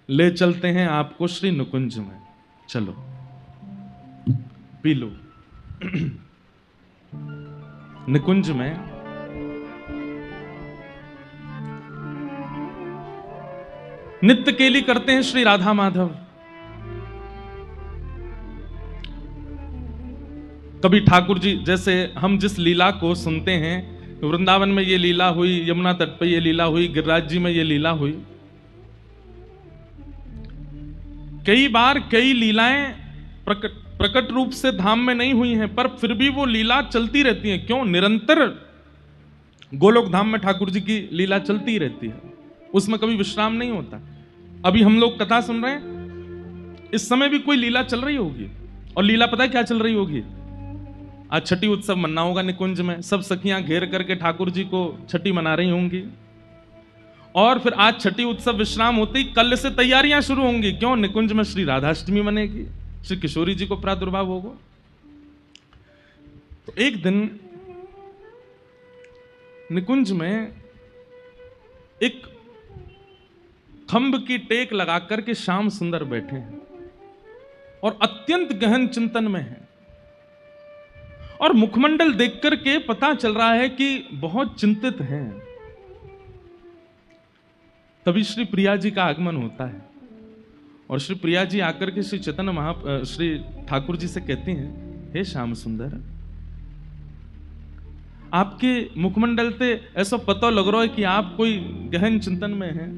ले चलते हैं आपको श्री निकुंज में। चलो पी लो। निकुंज में नित्य केली करते हैं श्री राधा माधव। कभी ठाकुर जी, जैसे हम जिस लीला को सुनते हैं, वृंदावन में ये लीला हुई, यमुना तट पर ये लीला हुई, गिरिराज जी में ये लीला हुई, कई बार कई लीलाएं प्रकट रूप से धाम में नहीं हुई हैं, पर फिर भी वो लीला चलती रहती है। क्यों? निरंतर गोलोक धाम में ठाकुर जी की लीला चलती रहती है, उसमें कभी विश्राम नहीं होता। अभी हम लोग कथा सुन रहे हैं, इस समय भी कोई लीला चल रही होगी, और लीला पता है क्या चल रही होगी? आज छठी उत्सव मनाना होगा निकुंज में, सब सखियां घेर करके ठाकुर जी को छठी मना रही होंगी, और फिर आज छठी उत्सव विश्राम होते ही कल से तैयारियां शुरू होंगी। क्यों? निकुंज में श्री राधाष्टमी मनेगी, श्री किशोरी जी को प्रादुर्भाव होगा। तो एक दिन निकुंज में एक खंभ की टेक लगाकर के श्याम सुंदर बैठे हैं और अत्यंत गहन चिंतन में हैं, और मुखमंडल देख करके पता चल रहा है कि बहुत चिंतित हैं। तभी श्री प्रिया जी का आगमन होता है, और श्री प्रिया जी आकर के श्री चैतन्य श्री ठाकुर जी से कहती हैं, हे श्याम सुंदर, आपके मुखमंडल से ऐसा पता लग रहा है कि आप कोई गहन चिंतन में हैं,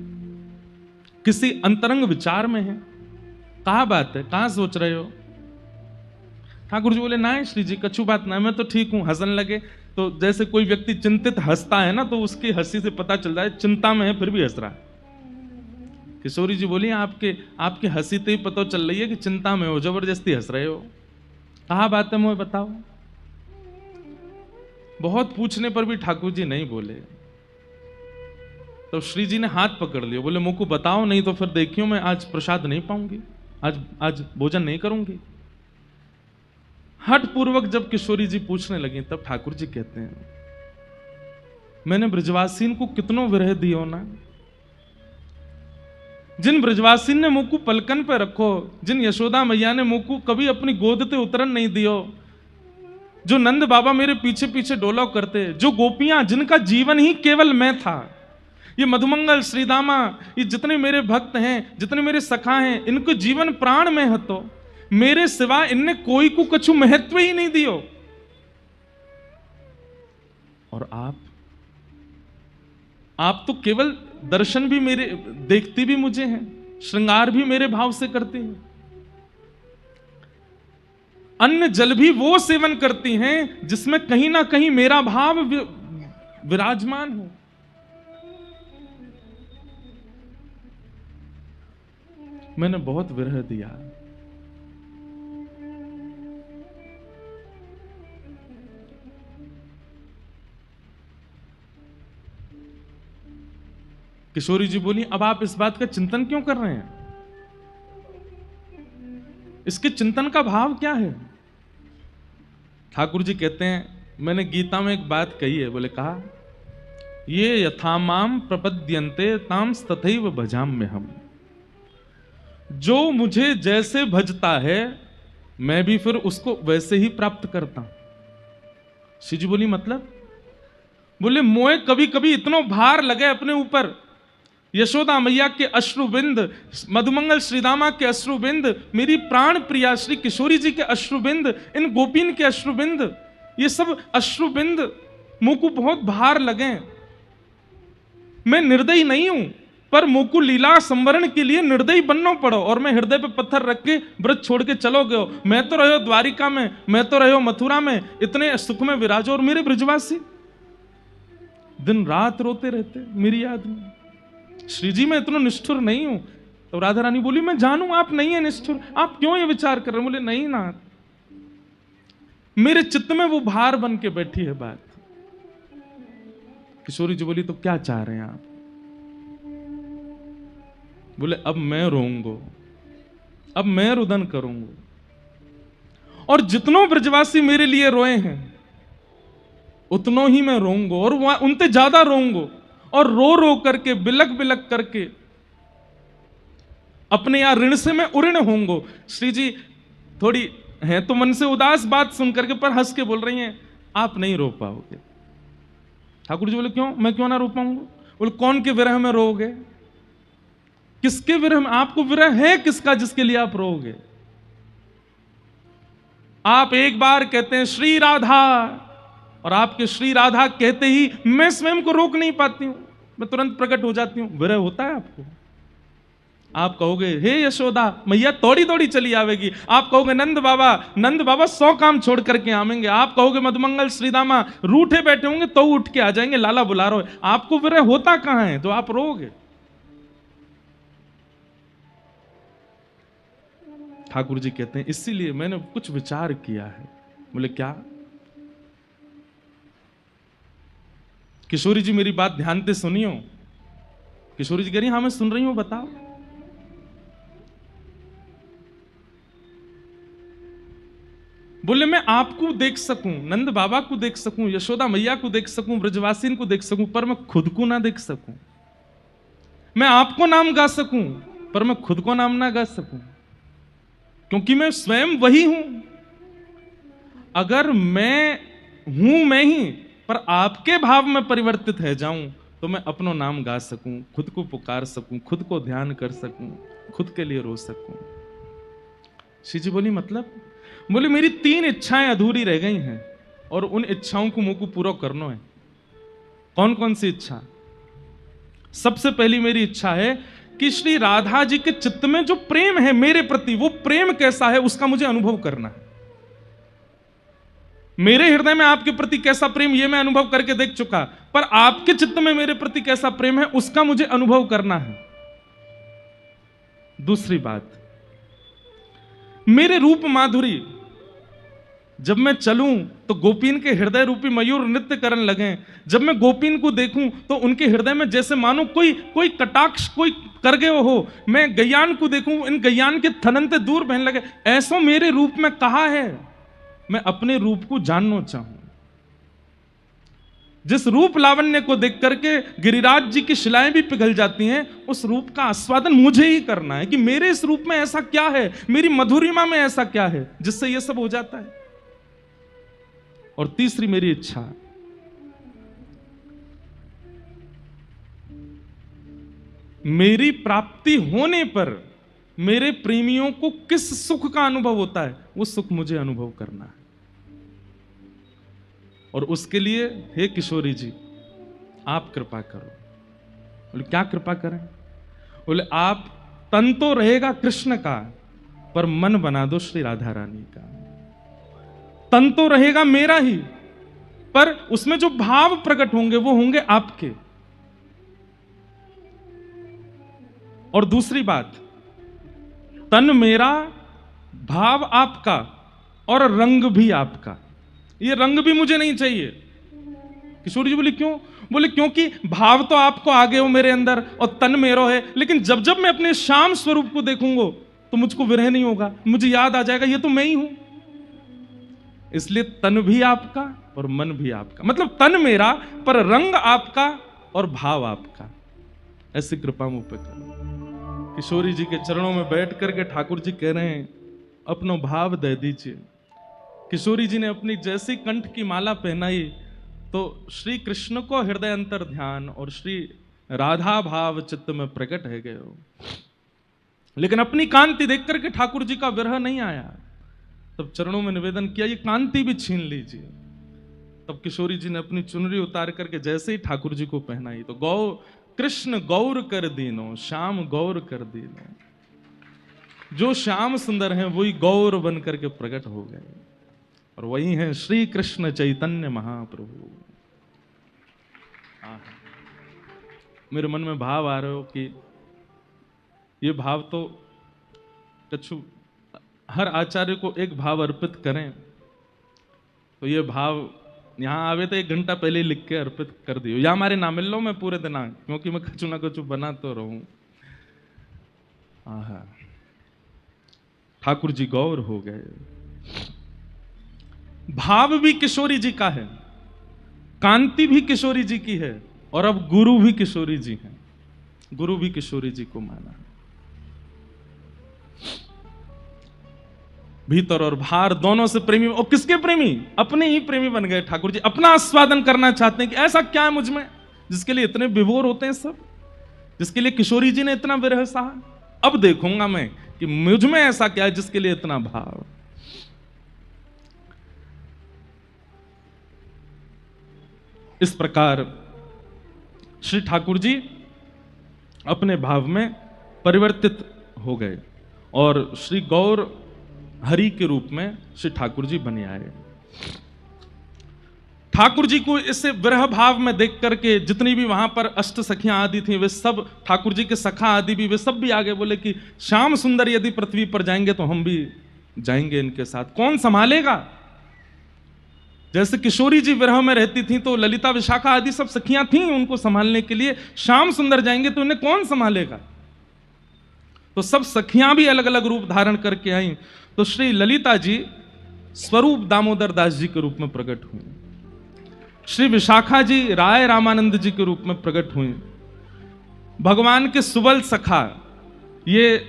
किसी अंतरंग विचार में हैं। कहाँ बात है, कहाँ सोच रहे हो? ठाकुर जी बोले, ना श्री जी, कछु बात ना, मैं तो ठीक हूं। हंसने लगे। तो जैसे कोई व्यक्ति चिंतित हंसता है ना, तो उसकी हंसी से पता चल रहा है चिंता में है, फिर भी हंस रहा है। किशोरी जी बोली, आपके हंसी तो ही पता चल रही है कि चिंता में हो, जबरदस्ती हंस रहे हो। कहाँ बात है, मुझे बताओ। बहुत पूछने पर भी ठाकुर जी नहीं बोले। तो श्री जी ने हाथ पकड़ लिया, बोले, मुझको बताओ, नहीं तो फिर देखियो मैं आज प्रसाद नहीं पाऊंगी, आज भोजन नहीं करूंगी। हठ पूर्वक जब किशोरी जी पूछने लगी, तब ठाकुर जी कहते हैं, मैंने ब्रजवासीन को कितनों विरह दियो ना, जिन ब्रजवासीन ने मुझको पलकन पे रखो, जिन यशोदा मैया ने मुझको कभी अपनी गोद ते उतरन नहीं दियो, जो नंद बाबा मेरे पीछे पीछे डोला करते, जो गोपियां जिनका जीवन ही केवल मैं था, ये मधुमंगल, श्रीदामा, ये जितने मेरे भक्त हैं, जितने मेरे सखा हैं, इनको जीवन प्राण में है, तो मेरे सिवा इनने कोई को कछु महत्व ही नहीं दियो। और आप तो केवल दर्शन भी मेरे, देखती भी मुझे हैं, श्रृंगार भी मेरे भाव से करती हैं, अन्न जल भी वो सेवन करती हैं जिसमें कहीं ना कहीं मेरा भाव विराजमान हो। मैंने बहुत विरह दिया। किशोरी जी बोली, अब आप इस बात का चिंतन क्यों कर रहे हैं? इसके चिंतन का भाव क्या है? ठाकुर जी कहते हैं, मैंने गीता में एक बात कही है। बोले, कहा, ये यथामाम प्रपद्यन्ते ताम तथैव भजाम्य हम। जो मुझे जैसे भजता है, मैं भी फिर उसको वैसे ही प्राप्त करता हूं। श्री जी बोली, मतलब? बोले, मोए कभी कभी इतना भार लगे अपने ऊपर, यशोदा मैया के अश्रुबिंद, मधुमंगल श्रीदामा के अश्रुबिंद, मेरी प्राण प्रिया श्री किशोरी जी के अश्रुबिंद, इन गोपीन के अश्रुबिंद, ये सब अश्रुबिंद मुंह को बहुत भार लगे। मैं निर्दयी नहीं हूं, पर मुंह को लीला संवरण के लिए निर्दयी बनना पड़ो, और मैं हृदय पे पत्थर रख के व्रत छोड़ के चलो गयो। मैं तो रहो द्वारिका में, मैं तो रहो मथुरा में, इतने सुख में विराजो, और मेरे ब्रजवासी दिन रात रोते रहते मेरी याद में। श्री जी, मैं इतना निष्ठुर नहीं हूं। तो राधा रानी बोली, मैं जानू आप नहीं है निष्ठुर, आप क्यों ये विचार कर रहे? बोले, नहीं ना, मेरे चित्त में वो भार बन के बैठी है बात। किशोरी जी बोली, तो क्या चाह रहे हैं आप? बोले, अब मैं रोऊंगा, अब मैं रुदन करूंगा, और जितनों ब्रजवासी मेरे लिए रोए हैं उतनों ही मैं रोऊंगा, और उनसे ज्यादा रोऊंगा, और रो रो करके, बिलक बिलक करके अपने यहाँ ऋण से मैं उऋण होंगो। श्री जी थोड़ी हैं तो मन से उदास बात सुन करके, पर हंस के बोल रही हैं आप नहीं रो पाओगे। ठाकुर जी बोले क्यों, मैं क्यों ना रो पाऊंगा? बोले कौन के विरह में रोगे? किसके विरह में? आपको विरह है किसका जिसके लिए आप रोगे? आप एक बार कहते हैं श्री राधा, और आपके श्री राधा कहते ही मैं स्वयं को रोक नहीं पाती हूं, मैं तुरंत प्रकट हो जाती हूं। विरह होता है आपको? आप कहोगे हे यशोदा, मैया दौड़ी दौड़ी चली आवेगी। आप कहोगे नंद बाबा 100 काम छोड़ करके आवेंगे। आप कहोगे मधुमंगल श्रीदामा रूठे बैठे होंगे तो उठ के आ जाएंगे, लाला बुला रहे हो। आपको विरह होता कहां है तो आप रोगे? ठाकुर जी कहते हैं इसीलिए मैंने कुछ विचार किया है। बोले क्या? किशोरी जी मेरी बात ध्यान से सुनियो। किशोरी जी कह रही हाँ मैं सुन रही हूं, बताओ। बोले मैं आपको देख सकूं, नंद बाबा को देख सकूं, यशोदा मैया को देख सकूं, ब्रजवासीन को देख सकूं, पर मैं खुद को ना देख सकूं। मैं आपको नाम गा सकूं पर मैं खुद को नाम ना गा सकूं, क्योंकि मैं स्वयं वही हूं। अगर मैं हूं मैं ही पर आपके भाव में परिवर्तित है जाऊं तो मैं अपनो नाम गा सकूं, खुद को पुकार सकूं, खुद को ध्यान कर सकूं, खुद के लिए रो सकूं। श्री जी बोली मतलब? बोले मेरी 3 इच्छाएं अधूरी रह गई हैं और उन इच्छाओं को मुझको पूरा करना है। कौन कौन सी इच्छा? सबसे पहली मेरी इच्छा है कि श्री राधा जी के चित्त में जो प्रेम है मेरे प्रति, वो प्रेम कैसा है उसका मुझे अनुभव करना है। मेरे हृदय में आपके प्रति कैसा प्रेम ये मैं अनुभव करके देख चुका, पर आपके चित्त में मेरे प्रति कैसा प्रेम है उसका मुझे अनुभव करना है। दूसरी बात, मेरे रूप माधुरी, जब मैं चलूं तो गोपीन के हृदय रूपी मयूर नृत्य करने लगे। जब मैं गोपीन को देखूं तो उनके हृदय में जैसे मानो कोई कटाक्ष कोई कर गए हो। मैं गैयान को देखूं, इन गैयान के थननते दूर बहने लगे। ऐसा मेरे रूप में कहा है? मैं अपने रूप को जानना चाहूं। जिस रूप लावण्य को देख करके गिरिराज जी की शिलाएं भी पिघल जाती हैं, उस रूप का आस्वादन मुझे ही करना है कि मेरे इस रूप में ऐसा क्या है, मेरी मधुरिमा में ऐसा क्या है जिससे यह सब हो जाता है। और तीसरी मेरी इच्छा, मेरी प्राप्ति होने पर मेरे प्रेमियों को किस सुख का अनुभव होता है वो सुख मुझे अनुभव करना है। और उसके लिए हे किशोरी जी आप कृपा करो। बोले क्या कृपा करें? बोले आप तन तो रहेगा कृष्ण का पर मन बना दो श्री राधा रानी का। तन तो रहेगा मेरा ही पर उसमें जो भाव प्रकट होंगे वो होंगे आपके। और दूसरी बात, तन मेरा, भाव आपका और रंग भी आपका। ये रंग भी मुझे नहीं चाहिए। किशोरी जी बोली क्यों? बोले क्योंकि भाव तो आपको आगे हो मेरे अंदर और तन मेरो है, लेकिन जब जब मैं अपने श्याम स्वरूप को देखूंगा तो मुझको विरह नहीं होगा, मुझे याद आ जाएगा ये तो मैं ही हूं। इसलिए तन भी आपका और मन भी आपका, मतलब तन मेरा पर रंग आपका और भाव आपका। ऐसी कृपा मुझ पे करो। किशोरी जी के चरणों में बैठ करके ठाकुर जी कह रहे हैं अपनो भाव दे दीजिए। किशोरी जी ने अपनी जैसी कंठ की माला पहनाई तो श्री कृष्ण को हृदय अंतर ध्यान और श्री राधा भाव चित्त में प्रकट है गए हो। लेकिन अपनी कांति देख करके ठाकुर जी का विरह नहीं आया। तब चरणों में निवेदन किया ये कांति भी छीन लीजिए। तब किशोरी जी ने अपनी चुनरी उतार करके जैसे ही ठाकुर जी को पहनाई तो गौ कृष्ण गौर कर दीनो, श्याम गौर कर दीनो। जो श्याम सुंदर हैं वही गौर बन करके प्रकट हो गए और वही हैं श्री कृष्ण चैतन्य महाप्रभु। मेरे मन में भाव आ रहे हो कि ये भाव तो कछु हर आचार्य को एक भाव अर्पित करें तो ये भाव यहां आवे तो 1 घंटा पहले ही लिख के अर्पित कर दियो या हमारे ना मिल लो मैं पूरे दिन क्योंकि मैं कछु ना कछु बना तो रहूं। ठाकुर जी गौर हो गए। भाव भी किशोरी जी का है, कांति भी किशोरी जी की है और अब गुरु भी किशोरी जी हैं। गुरु भी किशोरी जी को माना। भीतर और बाहर दोनों से प्रेमी। और किसके प्रेमी? अपने ही प्रेमी बन गए ठाकुर जी। अपना आस्वादन करना चाहते हैं कि ऐसा क्या है मुझ में जिसके लिए इतने विभोर होते हैं सब, जिसके लिए किशोरी जी ने इतना विरह सहा। अब देखूंगा मैं कि मुझ में ऐसा क्या है जिसके लिए इतना भाव। इस प्रकार श्री ठाकुर जी अपने भाव में परिवर्तित हो गए और श्री गौर हरि के रूप में श्री ठाकुर जी बने आए। ठाकुर जी को इस विरह भाव में देख करके जितनी भी वहां पर अष्ट सखियां आदि थी वे सब, ठाकुर जी के सखा आदि भी, वे सब भी आगे बोले कि श्याम सुंदर यदि पृथ्वी पर जाएंगे तो हम भी जाएंगे इनके साथ। कौन संभालेगा? जैसे किशोरी जी विरह में रहती थी तो ललिता विशाखा आदि सब सखियां थीं उनको संभालने के लिए, श्याम सुंदर जाएंगे तो उन्हें कौन संभालेगा? तो सब सखियां भी अलग अलग रूप धारण करके आई। तो श्री ललिता जी स्वरूप दामोदर दास जी के रूप में प्रकट हुई, श्री विशाखा जी राय रामानंद जी के रूप में प्रकट हुई, भगवान के सुबल सखा ये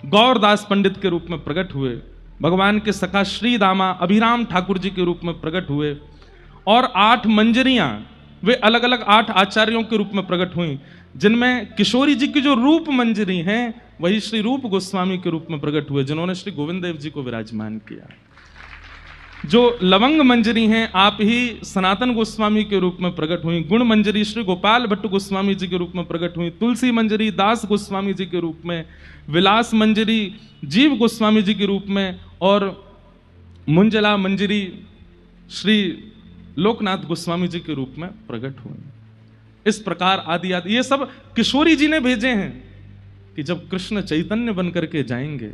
गौरदास पंडित के रूप में प्रकट हुए, भगवान के सखा श्री दामा अभिराम ठाकुर जी के रूप में प्रकट हुए, और 8 मंजरियां वे अलग अलग 8 आचार्यों के रूप में प्रकट हुई, जिनमें किशोरी जी की जो रूप मंजरी हैं वही श्री रूप गोस्वामी के रूप में प्रकट हुए, जिन्होंने श्री गोविंद देव जी को विराजमान किया। जो लवंग मंजरी हैं आप ही सनातन गोस्वामी के रूप में प्रकट हुई, गुण मंजरी श्री गोपाल भट्ट गोस्वामी जी के रूप में प्रकट हुई, तुलसी मंजरी दास गोस्वामी जी के रूप में, विलास मंजरी जीव गोस्वामी जी के रूप में, और मुंजला मंजरी श्री लोकनाथ गोस्वामी जी के रूप में प्रकट हुए। इस प्रकार आदि आदि ये सब किशोरी जी ने भेजे हैं कि जब कृष्ण चैतन्य बनकर के जाएंगे,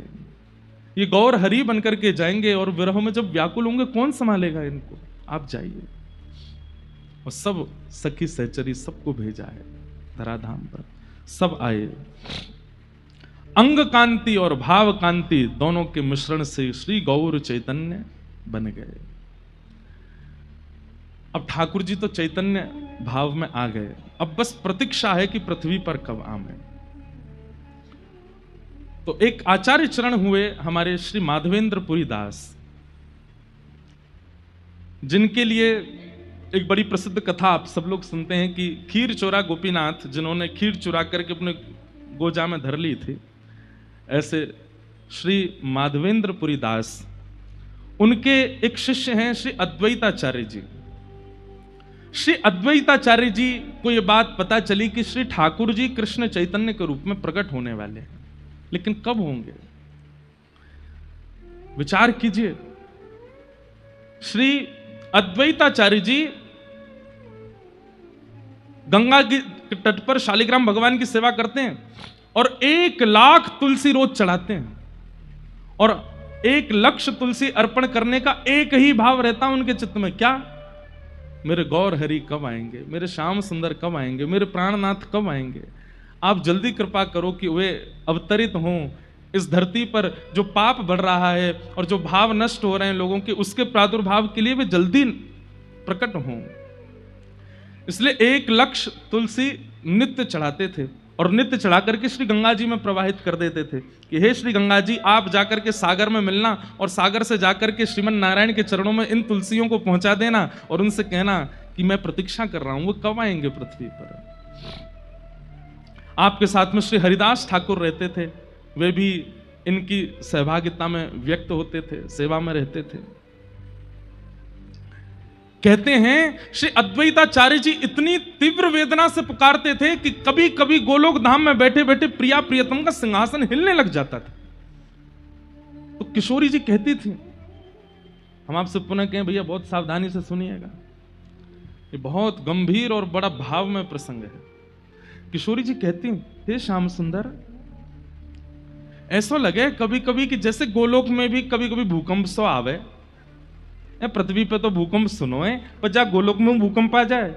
ये गौर हरि बनकर के जाएंगे और विरह में जब व्याकुल होंगे कौन संभालेगा इनको, आप जाइए। और सब सखी सहचरी सबको भेजा है धराधाम पर, सब आए। अंग कांति और भाव कांति दोनों के मिश्रण से श्री गौर चैतन्य बन गए। अब ठाकुर जी तो चैतन्य भाव में आ गए, अब बस प्रतीक्षा है कि पृथ्वी पर कब आवे। तो एक आचार्य चरण हुए हमारे श्री माधवेंद्र पुरी दास, जिनके लिए एक बड़ी प्रसिद्ध कथा आप सब लोग सुनते हैं कि खीर चोरा गोपीनाथ, जिन्होंने खीर चुरा करके अपने गोजा में धर ली थी, ऐसे श्री माधवेंद्र पुरी दास, उनके एक शिष्य हैं श्री अद्वैताचार्य जी। श्री अद्वैताचार्य जी को यह बात पता चली कि श्री ठाकुर जी कृष्ण चैतन्य के रूप में प्रकट होने वाले हैं, लेकिन कब होंगे? विचार कीजिए। श्री अद्वैताचार्य जी गंगा के तट पर शालिग्राम भगवान की सेवा करते हैं और 1 लाख तुलसी रोज चढ़ाते हैं, और 1 लक्ष तुलसी अर्पण करने का एक ही भाव रहता है उनके चित्त में, क्या? मेरे गौर हरि कब आएंगे, मेरे श्याम सुंदर कब आएंगे, मेरे प्राणनाथ कब आएंगे। आप जल्दी कृपा करो कि वे अवतरित हों इस धरती पर। जो पाप बढ़ रहा है और जो भाव नष्ट हो रहे हैं लोगों के, उसके प्रादुर्भाव के लिए वे जल्दी प्रकट हों। इसलिए 1 लक्ष तुलसी नित्य चढ़ाते थे और नित्य चढ़ा करके श्री गंगा जी में प्रवाहित कर देते थे कि हे श्री गंगा जी, आप जाकर के सागर में मिलना और सागर से जाकर के श्रीमन नारायण के चरणों में इन तुलसियों को पहुंचा देना और उनसे कहना कि मैं प्रतीक्षा कर रहा हूं, वो कब आएंगे पृथ्वी पर। आपके साथ में श्री हरिदास ठाकुर रहते थे, वे भी इनकी सहभागिता में व्यक्त होते थे, सेवा में रहते थे। कहते हैं श्री अद्वैताचार्य जी इतनी तीव्र वेदना से पुकारते थे कि कभी कभी गोलोक धाम में बैठे बैठे प्रिया प्रियतम का सिंहासन हिलने लग जाता था। तो किशोरी जी कहती थी, हम आपसे पुनः कहें भैया बहुत सावधानी से सुनिएगा, ये बहुत गंभीर और बड़ा भाव में प्रसंग है। किशोरी जी कहती, हे श्याम सुंदर, ऐसा लगे कभी कभी कि जैसे गोलोक में भी कभी कभी भूकंप सो आवे, पृथ्वी पे तो भूकंप सुनो है, पर जा गोलोक में भूकंप आ जाए।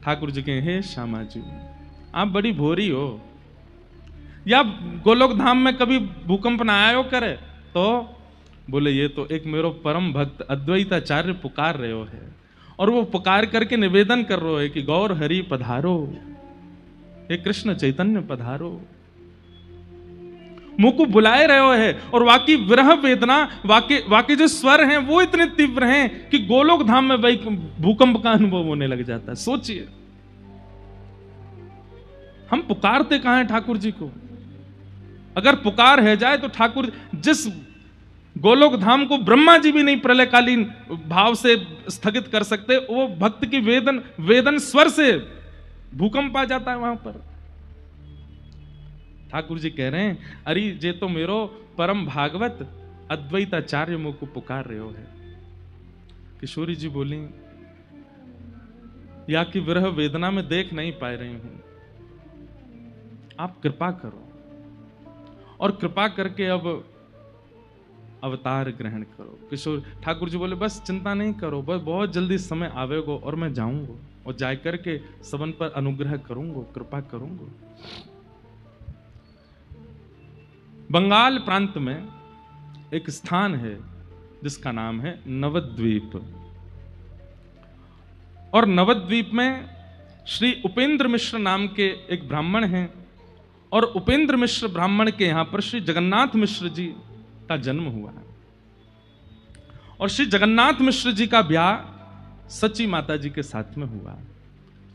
ठाकुर जी कहे, हे श्यामा जी, आप बड़ी भोरी हो, या गोलोक धाम में कभी भूकंप ना आयो करे? तो बोले ये तो एक मेरो परम भक्त अद्वैताचार्य पुकार रहे हो है, और वो पुकार करके निवेदन कर रहे हो है कि गौर हरि पधारो, हे कृष्ण चैतन्य पधारो। मुंह को बुलाए रहे है, और वाकई विरह वेदना, वाकई जो स्वर हैं वो इतने तीव्र हैं कि गोलोक धाम में भाई भूकंप का अनुभव होने लग जाता है। सोचिए, हम पुकारते कहां हैं ठाकुर जी को? अगर पुकार है जाए तो ठाकुर, जिस गोलोक धाम को ब्रह्मा जी भी नहीं प्रलयकालीन भाव से स्थगित कर सकते, वो भक्त की वेदन स्वर से भूकंप आ जाता है वहां पर। ठाकुर जी कह रहे हैं, अरे जे तो मेरो परम भागवत अद्वैताचार्य मुझ को पुकार रहे हो है। किशोरी जी बोली, या कि विरह वेदना में देख नहीं पा रही हूं, आप कृपा करो, और कृपा करके अब अवतार ग्रहण करो। किशोर ठाकुर जी बोले, बस चिंता नहीं करो, बस बहुत जल्दी समय आवेगा और मैं जाऊंगा और जा करके सबन पर अनुग्रह करूंगा, कृपा करूंगा। बंगाल प्रांत में एक स्थान है जिसका नाम है नवद्वीप, और नवद्वीप में श्री उपेंद्र मिश्र नाम के एक ब्राह्मण हैं, और उपेंद्र मिश्र ब्राह्मण के यहां पर श्री जगन्नाथ मिश्र जी का जन्म हुआ है, और श्री जगन्नाथ मिश्र जी का ब्याह सची माता जी के साथ में हुआ।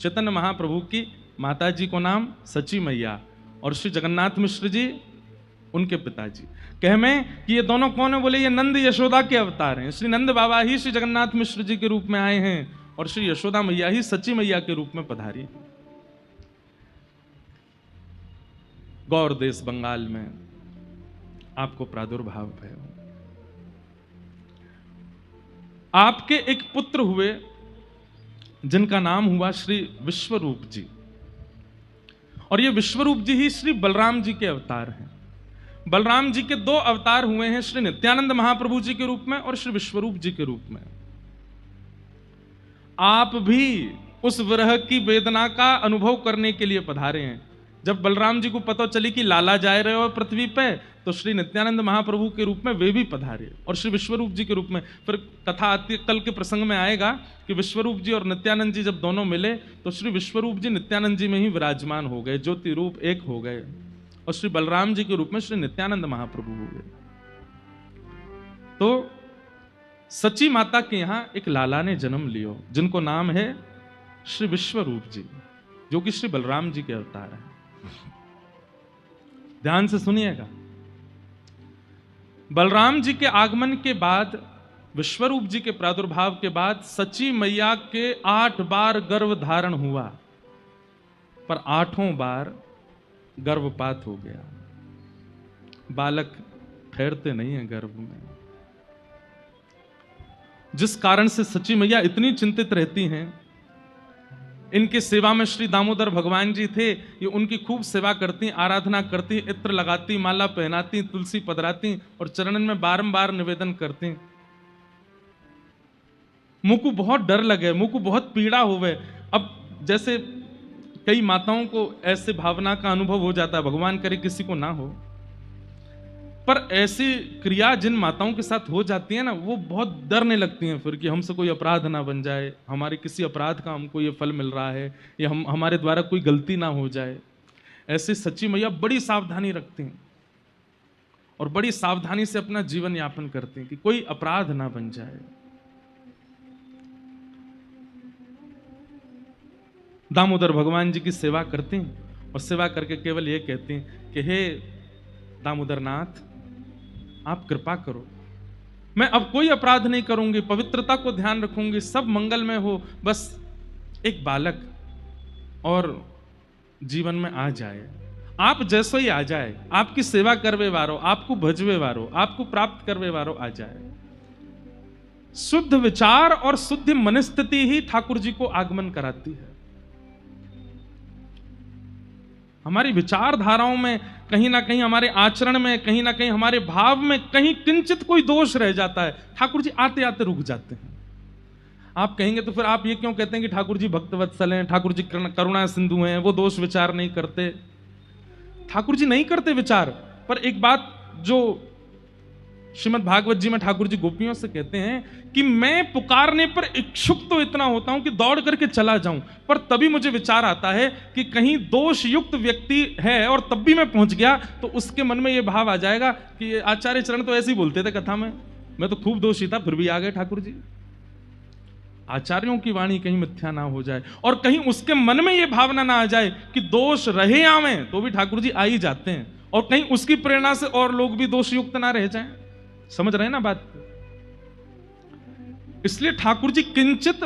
चैतन्य महाप्रभु की माता जी को नाम सची मैया, और श्री जगन्नाथ मिश्र जी उनके पिताजी। कह में कि ये दोनों कौन है? बोले ये नंद यशोदा के अवतार हैं। श्री नंद बाबा ही श्री जगन्नाथ मिश्र जी के रूप में आए हैं, और श्री यशोदा मैया ही सची मैया के रूप में पधारी। गौर देश बंगाल में आपको प्रादुर्भाव है। आपके एक पुत्र हुए जिनका नाम हुआ श्री विश्वरूप जी, और ये विश्वरूप जी ही श्री बलराम जी के अवतार हैं। बलराम जी के दो अवतार हुए हैं, श्री नित्यानंद महाप्रभु जी के रूप में और श्री विश्वरूप जी के रूप में। आप भी उस विरह की वेदना का अनुभव करने के लिए पधारे हैं। जब बलराम जी को पता चली कि लाला जा रहे हो पृथ्वी पे, तो श्री नित्यानंद महाप्रभु के रूप में वे भी पधारे, और श्री विश्वरूप जी के रूप में। फिर कथा आती, कल के प्रसंग में आएगा कि विश्वरूप जी और नित्यानंद जी जब दोनों मिले, तो श्री विश्वरूप जी नित्यानंद जी में ही विराजमान हो गए, ज्योति रूप एक हो गए, और श्री बलराम जी के रूप में श्री नित्यानंद महाप्रभु हो गए। तो सची माता के यहां एक लाला ने जन्म लियो, जिनको नाम है श्री विश्वरूप जी, जो कि श्री बलराम जी के अवतार हैं। ध्यान से सुनिएगा, बलराम जी के आगमन के बाद, विश्वरूप जी के प्रादुर्भाव के बाद, सची मैया के 8 बार गर्भ धारण हुआ, पर 8 बार गर्भपात हो गया। बालक ठहरते नहीं है गर्भ में, जिस कारण से सची मैया इतनी चिंतित रहती हैं। इनके सेवा में श्री दामोदर भगवान जी थे, ये उनकी खूब सेवा करती, आराधना करती, इत्र लगाती, माला पहनाती, तुलसी पधराती, और चरणन में बारंबार निवेदन करती। मुझ को बहुत डर लगे, मुझ को बहुत पीड़ा होवे। अब जैसे कई माताओं को ऐसे भावना का अनुभव हो जाता है, भगवान करे किसी को ना हो, पर ऐसी क्रिया जिन माताओं के साथ हो जाती है ना, वो बहुत डरने लगती हैं फिर कि हमसे कोई अपराध ना बन जाए, हमारे किसी अपराध का हमको ये फल मिल रहा है, या हमारे द्वारा कोई गलती ना हो जाए। ऐसे सच्ची मैया बड़ी सावधानी रखती हैं और बड़ी सावधानी से अपना जीवन यापन करती हैं कि कोई अपराध ना बन जाए। दामोदर भगवान जी की सेवा करती हैं और सेवा करके केवल ये कहती हैं कि हे दामोदर नाथ, आप कृपा करो, मैं अब कोई अपराध नहीं करूंगी, पवित्रता को ध्यान रखूंगी, सब मंगलमय हो, बस एक बालक और जीवन में आ जाए, आप जैसो ही आ जाए, आपकी सेवा करवे वारो, आपको भजवे वारो, आपको प्राप्त करवे वारो आ जाए। शुद्ध विचार और शुद्ध मनस्थिति ही ठाकुर जी को आगमन कराती है। हमारी विचारधाराओं में कहीं ना कहीं, हमारे आचरण में कहीं ना कहीं, हमारे भाव में कहीं किंचित कोई दोष रह जाता है, ठाकुर जी आते आते रुक जाते हैं। आप कहेंगे तो फिर आप ये क्यों कहते हैं कि ठाकुर जी भक्तवत्सल हैं, ठाकुर जी करुणा सिंधु हैं, वो दोष विचार नहीं करते? ठाकुर जी नहीं करते विचार, पर एक बात जो श्रीमद् भागवत जी में ठाकुर जी गोपियों से कहते हैं कि मैं पुकारने पर इच्छुक तो इतना होता हूं कि दौड़ करके चला जाऊं, पर तभी मुझे विचार आता है कि कहीं दोष युक्त व्यक्ति है और तब भी मैं पहुंच गया तो उसके मन में यह भाव आ जाएगा कि आचार्य चरण तो ऐसे ही बोलते थे कथा में, मैं तो खूब दोषी था फिर भी आ गए ठाकुर जी। आचार्यों की वाणी कहीं मिथ्या ना हो जाए और कहीं उसके मन में यह भावना ना आ जाए कि दोष रहे आवे तो भी ठाकुर जी आ ही जाते हैं, और कहीं उसकी प्रेरणा से और लोग भी दोष युक्त ना रह जाएं। समझ रहे हैं ना बात? इसलिए ठाकुर जी किंचित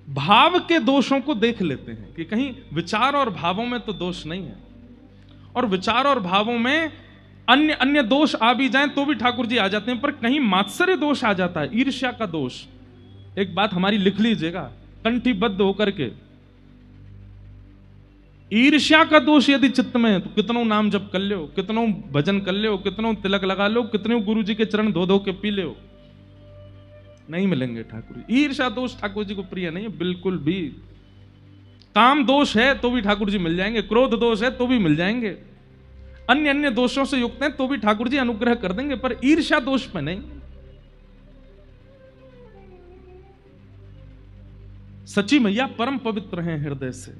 भाव के दोषों को देख लेते हैं कि कहीं विचार और भावों में तो दोष नहीं है, और विचार और भावों में अन्य अन्य दोष आ भी जाएं तो भी ठाकुर जी आ जाते हैं, पर कहीं मात्सर्य दोष आ जाता है, ईर्ष्या का दोष। एक बात हमारी लिख लीजिएगा कंठीबद्ध होकर के, ईर्ष्या का दोष यदि चित्त में है तो कितनों नाम जप कर लो, कितनों भजन कर लो, कितनों तिलक लगा लो, कितनों गुरु जी के चरण धो धो के पी लो, नहीं मिलेंगे ठाकुर जी। ईर्ष्या दोष ठाकुर जी को प्रिय नहीं है बिल्कुल भी। काम दोष है तो भी ठाकुर जी मिल जाएंगे, क्रोध दोष है तो भी मिल जाएंगे, अन्य अन्य दोषों से युक्त हैं तो भी ठाकुर जी अनुग्रह कर देंगे, पर ईर्ष्या दोष में नहीं। सची मैया परम पवित्र हैं हृदय से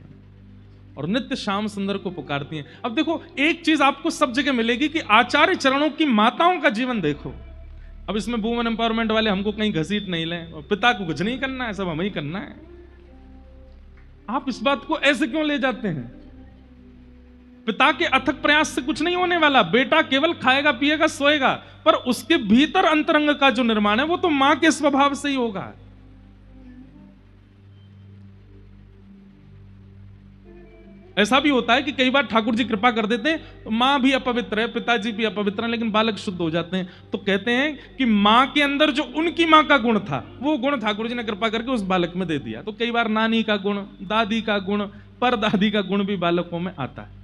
और नित्य श्याम सुंदर को पुकारती हैं। अब देखो एक चीज आपको सब जगह मिलेगी कि आचार्य चरणों की माताओं का जीवन देखो। अब इसमें वुमेन एम्पावरमेंट वाले हमको कहीं घसीट नहीं लें, और पिता को कुछ नहीं करना है, सब हमें ही करना है। आप इस बात को ऐसे क्यों ले जाते हैं? पिता के अथक प्रयास से कुछ नहीं होने वाला, बेटा केवल खाएगा पिएगा सोएगा, पर उसके भीतर अंतरंग का जो निर्माण है वो तो मां के स्वभाव से ही होगा। ऐसा भी होता है कि कई बार ठाकुर जी कृपा कर देते हैं तो मां भी अपवित्र है, पिताजी भी अपवित्र है, लेकिन बालक शुद्ध हो जाते हैं। तो कहते हैं कि मां के अंदर जो उनकी मां का गुण था वो गुण ठाकुर जी ने कृपा करके उस बालक में दे दिया। तो कई बार नानी का गुण, दादी का गुण, परदादी का गुण भी बालकों में आता है,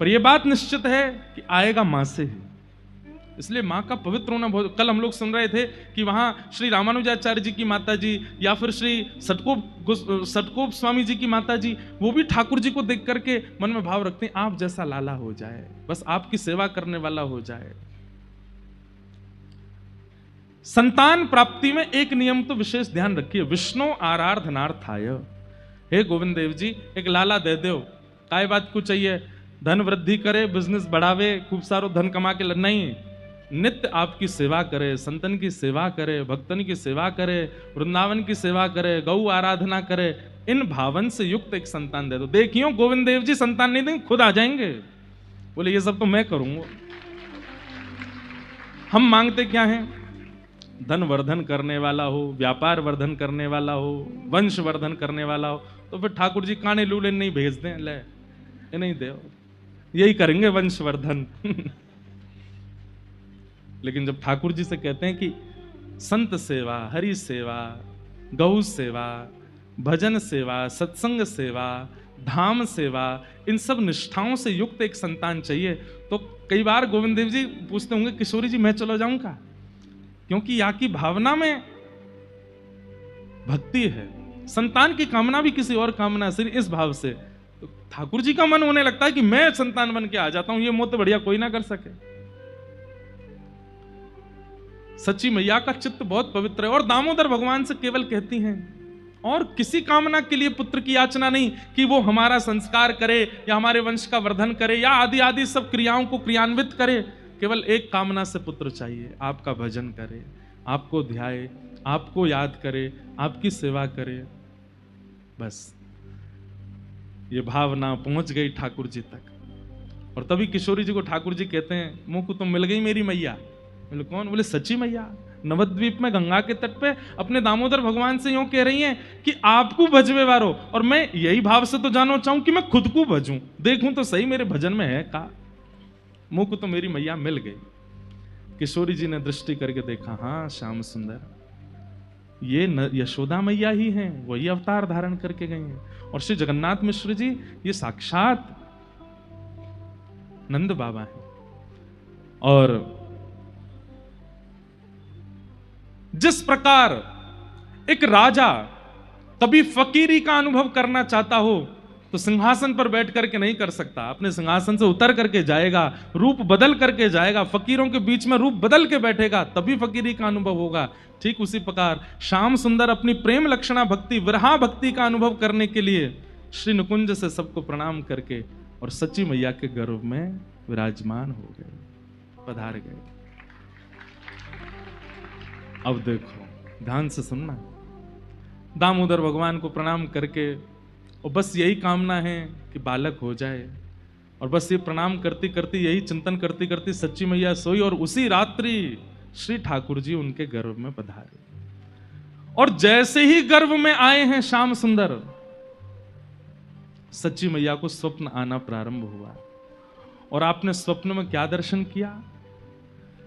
पर यह बात निश्चित है कि आएगा मां से ही। इसलिए मां का पवित्र होना बहुत। कल हम लोग सुन रहे थे कि वहां श्री रामानुजाचार्य जी की माता जी या फिर श्री सटकोप स्वामी जी की माता जी, वो भी ठाकुर जी को देख करके मन में भाव रखते हैं आप जैसा लाला हो जाए, बस आपकी सेवा करने वाला हो जाए। संतान प्राप्ति में एक नियम तो विशेष ध्यान रखिए, विष्णु आराधनार्थाय। हे गोविंद देव जी एक लाला दे दो, काय बात को चाहिए, धन वृद्धि करे, बिजनेस बढ़ावे, खूब सारो धन कमा के, नहीं, नित्य आपकी सेवा करे, संतन की सेवा करे, भक्तन की सेवा करे, वृंदावन की सेवा करे, गौ आराधना करे, इन भावन से युक्त एक संतान दे दो। देखियो गोविंद देव जी संतान नहीं देंगे, खुद आ जाएंगे, बोले ये सब तो मैं करूंगा। हम मांगते क्या हैं? धन वर्धन करने वाला हो, व्यापार वर्धन करने वाला हो, वंश वर्धन करने वाला हो, तो फिर ठाकुर जी काने लूले नहीं भेज दें, ले ये नहीं दे, यही करेंगे वंशवर्धन। लेकिन जब ठाकुर जी से कहते हैं कि संत सेवा, हरि सेवा, गौ सेवा, भजन सेवा, सत्संग सेवा, धाम सेवा, इन सब निष्ठाओं से युक्त एक संतान चाहिए, तो कई बार गोविंद देव जी पूछते होंगे किशोरी जी मैं चलो जाऊं का, क्योंकि यहाँ की भावना में भक्ति है, संतान की कामना भी किसी और कामना से, इस भाव से तो ठाकुर जी का मन होने लगता है कि मैं संतान बन के आ जाता हूं, ये मोह तो बढ़िया कोई ना कर सके। सच्ची मैया का चित्त बहुत पवित्र है, और दामोदर भगवान से केवल कहती हैं और किसी कामना के लिए पुत्र की याचना नहीं कि वो हमारा संस्कार करे या हमारे वंश का वर्धन करे या आदि आदि सब क्रियाओं को क्रियान्वित करे, केवल एक कामना से पुत्र चाहिए, आपका भजन करे, आपको ध्याए, आपको याद करे, आपकी सेवा करे। बस ये भावना पहुंच गई ठाकुर जी तक, और तभी किशोरी जी को ठाकुर जी कहते हैं मुंह को तो मिल गई मेरी मैया। बोले कौन? बोले सच्ची मैया, नवद्वीप में गंगा के तट पे अपने दामोदर भगवान से यूं कह रही हैं कि आपको भजवे वारो, और मैं यही भाव से तो जानो चाहूं कि मैं खुद को भजूं, देखूं तो सही मेरे भजन में है का। मुंह को तो मेरी मैया मिल गई। किशोरी जी ने दृष्टि करके देखा, हाँ श्याम सुंदर, ये यशोदा मैया ही हैं, वही अवतार धारण करके गई हैं, और श्री जगन्नाथ मिश्र जी ये साक्षात नंद बाबा हैं। और जिस प्रकार एक राजा कभी फकीरी का अनुभव करना चाहता हो तो सिंहासन पर बैठ करके नहीं कर सकता, अपने सिंहासन से उतर करके जाएगा, रूप बदल करके जाएगा, फकीरों के बीच में रूप बदल के बैठेगा, तभी फकीरी का अनुभव होगा। ठीक उसी प्रकार श्याम सुंदर अपनी प्रेम लक्षणा भक्ति, विरहा भक्ति का अनुभव करने के लिए श्री नुकुंज से सबको प्रणाम करके और सच्ची मैया के गर्भ में विराजमान हो गए, पधार गए। अब देखो, ध्यान से सुनना, दामोदर भगवान को प्रणाम करके और बस यही कामना है कि बालक हो जाए, और बस ये प्रणाम करती करती, यही चिंतन करती करती सच्ची मैया सोई, और उसी रात्रि श्री ठाकुर जी उनके गर्भ में पधारे। और जैसे ही गर्भ में आए हैं श्याम सुंदर, सच्ची मैया को स्वप्न आना प्रारंभ हुआ। और आपने स्वप्न में क्या दर्शन किया?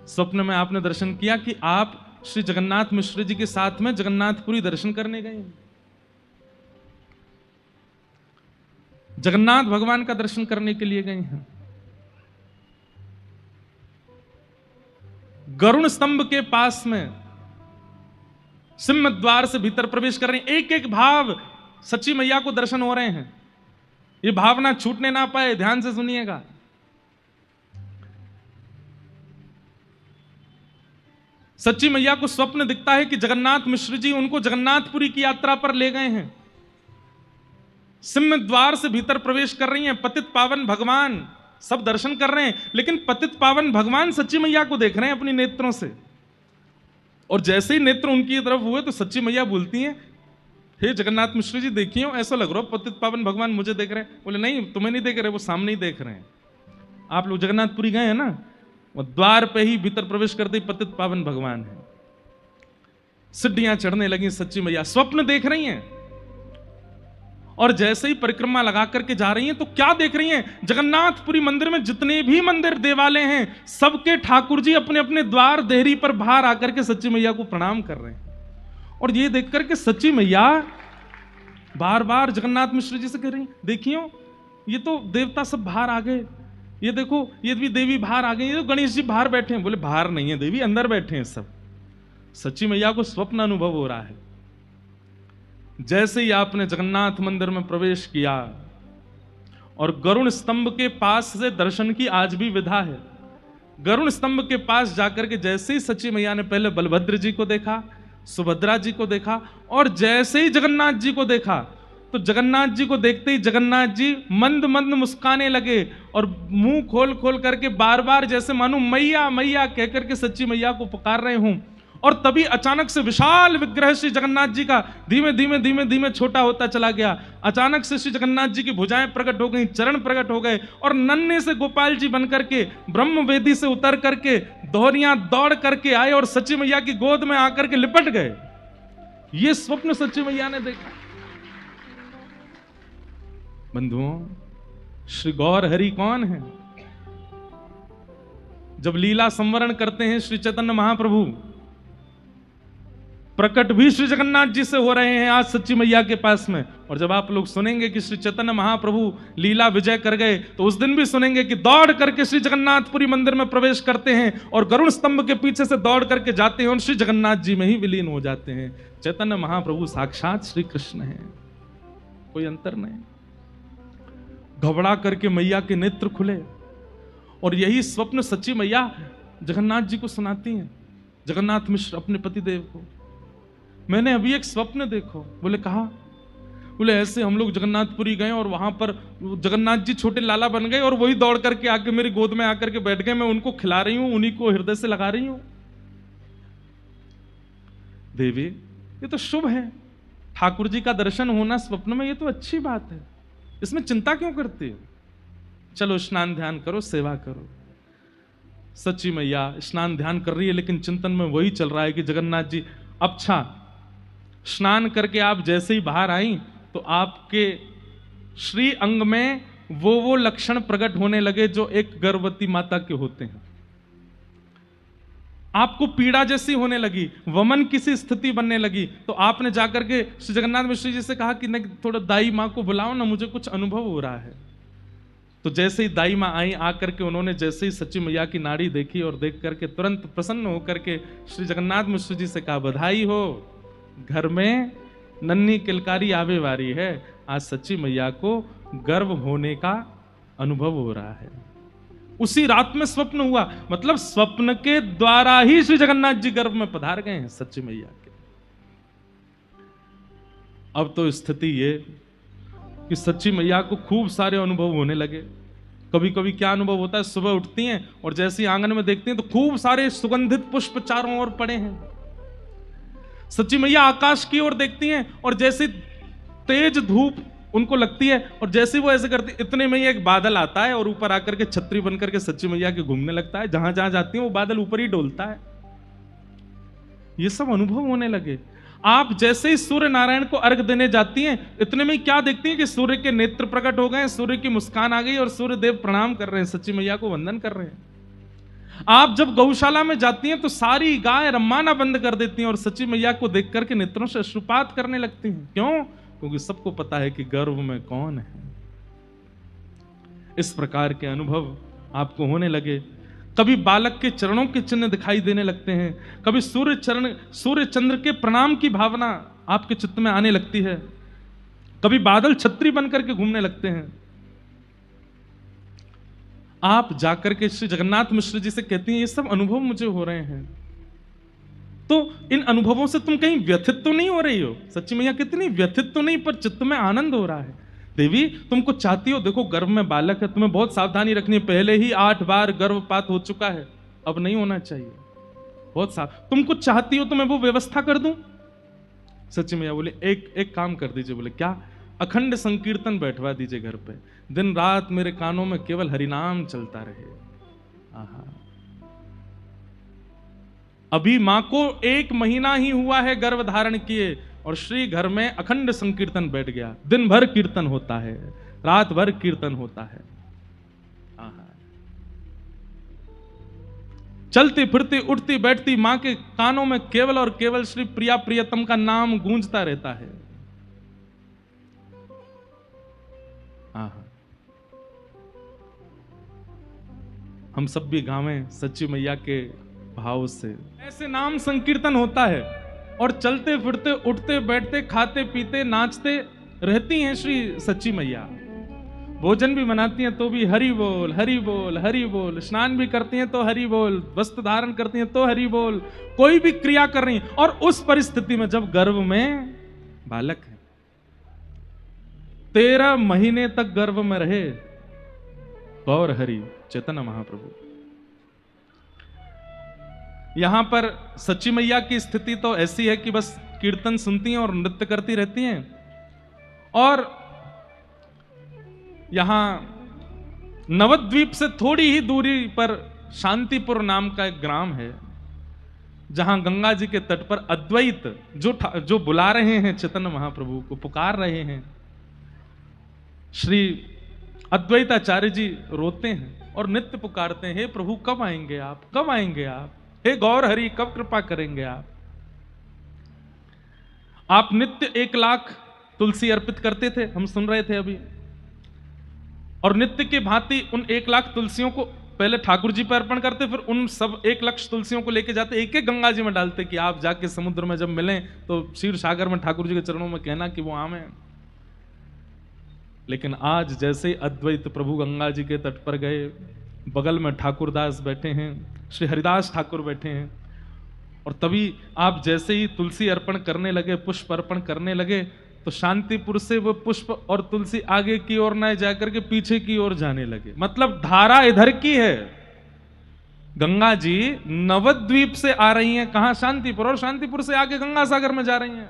स्वप्न में आपने दर्शन किया कि आप श्री जगन्नाथ मिश्र जी के साथ में जगन्नाथपुरी दर्शन करने गए, जगन्नाथ भगवान का दर्शन करने के लिए गए हैं। गरुण स्तंभ के पास में सिंह द्वार से भीतर प्रवेश कर रहे हैं। एक एक भाव सच्ची मैया को दर्शन हो रहे हैं, ये भावना छूटने ना पाए, ध्यान से सुनिएगा। सच्ची मैया को स्वप्न दिखता है कि जगन्नाथ मिश्र जी उनको जगन्नाथपुरी की यात्रा पर ले गए हैं। सिंह द्वार से भीतर प्रवेश कर रही हैं, पतित पावन भगवान सब दर्शन कर रहे हैं, लेकिन पतित पावन भगवान सच्ची मैया को देख रहे हैं अपनी नेत्रों से। और जैसे ही नेत्र उनकी तरफ हुए तो सच्ची मैया बोलती हैं, हे जगन्नाथ मिश्र जी देखिए, ऐसा लग रहा हो पतित पावन भगवान मुझे देख रहे हैं। बोले नहीं, तुम्हें नहीं देख रहे, वो सामने ही देख रहे हैं। आप लोग जगन्नाथपुरी गए हैं ना, वो द्वार पे ही भीतर प्रवेश करते ही पतित पावन भगवान है। सीढ़ियां चढ़ने लगी, सच्ची मैया स्वप्न देख रही हैं, और जैसे ही परिक्रमा लगा करके जा रही हैं तो क्या देख रही हैं? जगन्नाथपुरी मंदिर में जितने भी मंदिर देवालय हैं, सबके ठाकुर जी अपने अपने द्वार देहरी पर बाहर आकर के सच्ची मैया को प्रणाम कर रहे हैं। और ये देख करके सच्ची मैया बार बार जगन्नाथ मिश्र जी से कह रही, देखियो ये तो देवता सब बाहर आ गए, ये देखो ये भी देवी बाहर आ गई, ये तो गणेश जी बाहर बैठे हैं। बोले बाहर नहीं है देवी, अंदर बैठे हैं सब। सच्ची मैया को स्वप्न अनुभव हो रहा है। जैसे ही आपने जगन्नाथ मंदिर में प्रवेश किया और गरुण स्तंभ के पास से दर्शन की आज भी विधा है। गरुण स्तंभ के पास जाकर के जैसे ही सच्ची मैया ने पहले बलभद्र जी को देखा, सुभद्रा जी को देखा, और जैसे ही जगन्नाथ जी को देखा तो जगन्नाथ जी को देखते ही जगन्नाथ जी मंद मंद मुस्काने लगे और मुंह खोल खोल करके बार बार जैसे मानो मैया मैया कहकर के सच्ची मैया को पुकार रहे हूं। और तभी अचानक से विशाल विग्रह श्री जगन्नाथ जी का धीमे धीमे धीमे धीमे छोटा होता चला गया। अचानक से श्री जगन्नाथ जी की भुजाएं प्रकट हो गई, चरण प्रकट हो गए, और नन्हे से गोपाल जी बन करके ब्रह्म वेदी से उतर करके दोहरियां दौड़ करके आए और सच्ची मैया की गोद में आकर के लिपट गए। ये स्वप्न सच्ची मैया ने देखा। बंधुओं, श्री गौर हरि कौन है? जब लीला संवरण करते हैं श्री चैतन्य महाप्रभु, प्रकट भी श्री जगन्नाथ जी से हो रहे हैं आज सच्ची मैया के पास में। और जब आप लोग सुनेंगे कि श्री चैतन्य महाप्रभु लीला विजय कर गए, तो उस दिन भी सुनेंगे कि दौड़ करके श्री जगन्नाथपुरी मंदिर में प्रवेश करते हैं और गरुड़ स्तंभ के पीछे से दौड़ करके जाते हैं और श्री जगन्नाथ जी में ही विलीन हो जाते हैं। चैतन्य महाप्रभु साक्षात श्री कृष्ण है, कोई अंतर नहीं। घबरा करके मैया के नेत्र खुले और यही स्वप्न सच्ची मैया जगन्नाथ जी को सुनाती हैं, जगन्नाथ मिश्र अपने पतिदेव को। मैंने अभी एक स्वप्न देखो। बोले कहा? बोले ऐसे हम लोग जगन्नाथपुरी गए और वहां पर जगन्नाथ जी छोटे लाला बन गए और वही दौड़ करके आके मेरी गोद में आकर के बैठ गए। मैं उनको खिला रही हूं, उन्हीं को हृदय से लगा रही हूं। देवी, ये तो शुभ है, ठाकुर जी का दर्शन होना स्वप्न में, ये तो अच्छी बात है, इसमें चिंता क्यों करती हो? चलो स्नान ध्यान करो, सेवा करो। सच्ची मैया स्नान ध्यान कर रही है, लेकिन चिंतन में वही चल रहा है कि जगन्नाथ जी। अच्छा, स्नान करके आप जैसे ही बाहर आई तो आपके श्री अंग में वो लक्षण प्रकट होने लगे जो एक गर्भवती माता के होते हैं। आपको पीड़ा जैसी होने लगी, वमन की सी स्थिति बनने लगी। तो आपने जाकर के श्री जगन्नाथ मिश्र जी से कहा कि नहीं, थोड़ा दाई माँ को बुलाओ ना, मुझे कुछ अनुभव हो रहा है। तो जैसे ही दाई माँ आई, आकर के उन्होंने जैसे ही सच्ची मैया की नाड़ी देखी और देख करके तुरंत प्रसन्न होकर के श्री जगन्नाथ मिश्र जी से कहा, बधाई हो, घर में नन्ही किलकारी आवे वारी है। आज सच्ची मैया को गर्भ होने का अनुभव हो रहा है। उसी रात में स्वप्न हुआ, मतलब स्वप्न के द्वारा ही श्री जगन्नाथ जी गर्भ में पधार गए हैं सच्ची मैया के। अब तो स्थिति ये कि सच्ची मैया को खूब सारे अनुभव होने लगे। कभी कभी क्या अनुभव होता है, सुबह उठती हैं और जैसे ही आंगन में देखती हैं तो खूब सारे सुगंधित पुष्प चारों ओर पड़े हैं। सच्ची मैया आकाश की ओर देखती हैं और जैसे तेज धूप उनको लगती है और जैसे वो ऐसे करती, इतने में ही एक बादल आता है और ऊपर आकर के छतरी बनकर के सच्ची मैया के घूमने लगता है। जहां जहां जाती है वो बादल ऊपर ही डोलता है। ये सब अनुभव होने लगे। आप जैसे ही सूर्य नारायण को अर्घ देने जाती हैं, इतने में क्या देखती हैं कि सूर्य के नेत्र प्रकट हो गए, सूर्य की मुस्कान आ गई और सूर्य देव प्रणाम कर रहे हैं, सच्ची मैया को वंदन कर रहे हैं। आप जब गौशाला में जाती हैं तो सारी गाय रम्माना बंद कर देती हैं और सच्ची मैया को देख करके नेत्रों से अश्रुपात करने लगती हैं। क्यों? क्योंकि सबको पता है कि गर्भ में कौन है। इस प्रकार के अनुभव आपको होने लगे। कभी बालक के चरणों के चिन्ह दिखाई देने लगते हैं, कभी सूर्य चंद्र के प्रणाम की भावना आपके चित्त में आने लगती है, कभी बादल छतरी बनकर के घूमने लगते हैं। आप जाकर के श्री जगन्नाथ मिश्र जी से कहती हैं ये सब अनुभव मुझे हो रहे हैं, तो इन अनुभवों से तुम कहीं व्यथित तो नहीं हो रही हो? सच्ची मैया कितनी व्यथित तो नहीं, पर चित्त में आनंद हो रहा है। देवी तुमको चाहती हो, देखो गर्भ में बालक है, तुम्हें बहुत सावधानी रखनी है। पहले ही 8 बार गर्भपात हो चुका है, अब नहीं होना चाहिए। बहुत तुमको चाहती हो तो मैं वो व्यवस्था कर दूं? सच्ची मैया बोले एक काम कर दीजिए। बोले क्या? अखंड संकीर्तन बैठवा दीजिए घर पे, दिन रात मेरे कानों में केवल हरिनाम चलता रहे। आहा, अभी मां को 1 महीना ही हुआ है गर्भ धारण किए और श्री घर में अखंड संकीर्तन बैठ गया। दिन भर कीर्तन होता है, रात भर कीर्तन होता है। चलती फिरती उठती बैठती मां के कानों में केवल और केवल श्री प्रिया प्रियतम का नाम गूंजता रहता है। हम सब भी गावें सच्ची मैया के भाव से। ऐसे नाम संकीर्तन होता है और चलते फिरते उठते बैठते खाते पीते नाचते रहती हैं श्री सच्ची मैया। भोजन भी बनाती हैं तो भी हरि बोल हरि बोल हरि बोल, स्नान भी करती हैं तो हरि बोल, वस्त्र धारण करती हैं तो हरि बोल, कोई भी क्रिया कर रही हैं। और उस परिस्थिति में जब गर्भ में बालक है, 13 महीने तक गर्भ में रहे गौर हरि चैतन्य महाप्रभु। यहां पर सच्ची मैया की स्थिति तो ऐसी है कि बस कीर्तन सुनती हैं और नृत्य करती रहती हैं। और यहां नवद्वीप से थोड़ी ही दूरी पर शांतिपुर नाम का एक ग्राम है, जहां गंगा जी के तट पर अद्वैत जो बुला रहे हैं चैतन्य महाप्रभु को, पुकार रहे हैं। श्री अद्वैताचार्य जी रोते हैं और नित्य पुकारते हैं, हे प्रभु कब आएंगे आप, कब आएंगे आप, हे गौर हरि कब कृपा करेंगे आप। आप नित्य 1 लाख तुलसी अर्पित करते थे, हम सुन रहे थे अभी। और नित्य के भांति उन 1 लाख तुलसियों को पहले ठाकुर जी पर अर्पण करते, फिर उन सब 1 लाख तुलसियों को लेके जाते, एक एक गंगा जी में डालते कि आप जाके समुद्र में जब मिलें तो क्षीर सागर में ठाकुर जी के चरणों में कहना कि वो आमे। लेकिन आज जैसे अद्वैत प्रभु गंगा जी के तट पर गए, बगल में ठाकुरदास बैठे हैं, श्री हरिदास ठाकुर बैठे हैं, और तभी आप जैसे ही तुलसी अर्पण करने लगे, पुष्प अर्पण करने लगे, तो शांतिपुर से वो पुष्प और तुलसी आगे की ओर न जाकर के पीछे की ओर जाने लगे। मतलब धारा इधर की है, गंगा जी नवद्वीप से आ रही हैं, कहां? शांतिपुर, और शांतिपुर से आगे गंगा सागर में जा रही हैं।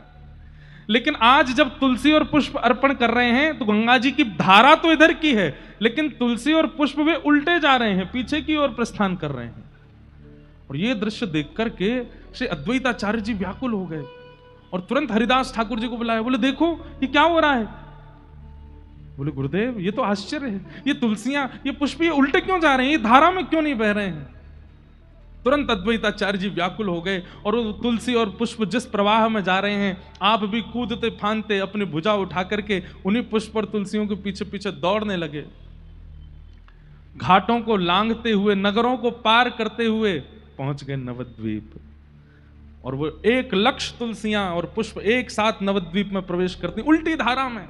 लेकिन आज जब तुलसी और पुष्प अर्पण कर रहे हैं तो गंगा जी की धारा तो इधर की है, लेकिन तुलसी और पुष्प वे उल्टे जा रहे हैं, पीछे की ओर प्रस्थान कर रहे हैं। और ये दृश्य देख करके श्री अद्वैताचार्य जी व्याकुल हो गए और तुरंत हरिदास ठाकुर जी को बुलाया। बोले देखो ये क्या हो रहा है। बोले गुरुदेव ये तो आश्चर्य है, ये तुलसियां, ये पुष्प, ये उल्टे क्यों जा रहे हैं, ये धारा में क्यों नहीं बह रहे हैं। तुरंत अद्वैताचार्य जी व्याकुल हो गए और तुलसी और पुष्प जिस प्रवाह में जा रहे हैं, आप भी कूदते फांदते अपनी भुजा उठा करके उन्हीं पुष्प और तुलसियों के पीछे पीछे दौड़ने लगे। घाटों को लांघते हुए, नगरों को पार करते हुए पहुंच गए नवद्वीप। और वो 1 लाख तुलसियां और पुष्प एक साथ नवद्वीप में प्रवेश करती, उल्टी धारा में।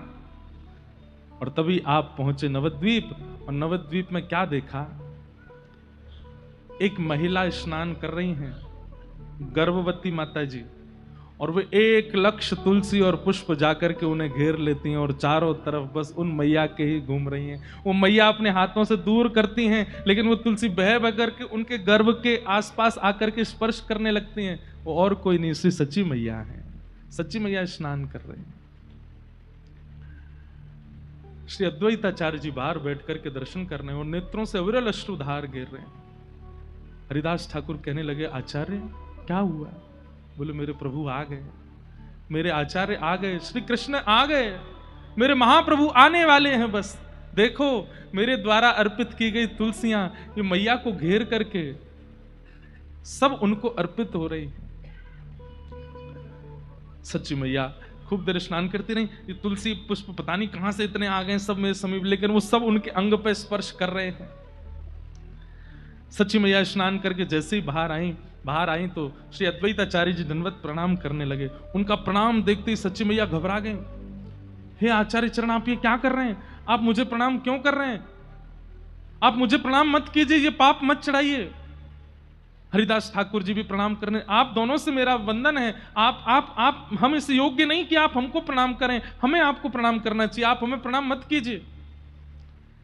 और तभी आप पहुंचे नवद्वीप, और नवद्वीप में क्या देखा? एक महिला स्नान कर रही हैं, गर्भवती माता जी, और वे 1,00,000 तुलसी और पुष्प जाकर के उन्हें घेर लेती हैं और चारों तरफ बस उन मैया के ही घूम रही हैं। वो मैया अपने हाथों से दूर करती हैं, लेकिन वो तुलसी बह बह करके उनके गर्भ के आसपास आकर के स्पर्श करने लगती हैं। वो और कोई नहीं, श्री सच्ची मैया है। सच्ची मैया स्नान कर रही हैं। श्री अद्वैताचार्य जी बाहर बैठ करके दर्शन कर रहे हैं और नेत्रों से अविरल अश्रुधार गिर रहे हैं। हरिदास ठाकुर कहने लगे, आचार्य क्या हुआ? बोले, मेरे प्रभु आ गए, मेरे आचार्य आ गए, श्री कृष्ण आ गए, मेरे महाप्रभु आने वाले हैं। बस देखो, मेरे द्वारा अर्पित की गई तुलसियां ये मैया को घेर करके सब उनको अर्पित हो रही है। सच्ची मैया खूब देर स्नान करती रही। ये तुलसी पुष्प पता नहीं कहां से इतने आ गए सब मेरे समीप, लेकिन वो सब उनके अंग पे स्पर्श कर रहे हैं। सच्ची मैया स्नान करके जैसे ही बाहर आई तो श्री अद्वैताचार्य जी दंडवत प्रणाम करने लगे। उनका प्रणाम देखते ही सच्ची मैया घबरा गए। हे आचार्य चरण, आप ये क्या कर रहे हैं? आप मुझे प्रणाम क्यों कर रहे हैं? आप मुझे प्रणाम मत कीजिए, ये पाप मत चढ़ाइए। हरिदास ठाकुर जी भी प्रणाम करने, आप दोनों से मेरा वंदन है, आप हम इस योग्य नहीं कि आप हमको प्रणाम करें, हमें आपको प्रणाम करना चाहिए, आप हमें प्रणाम मत कीजिए।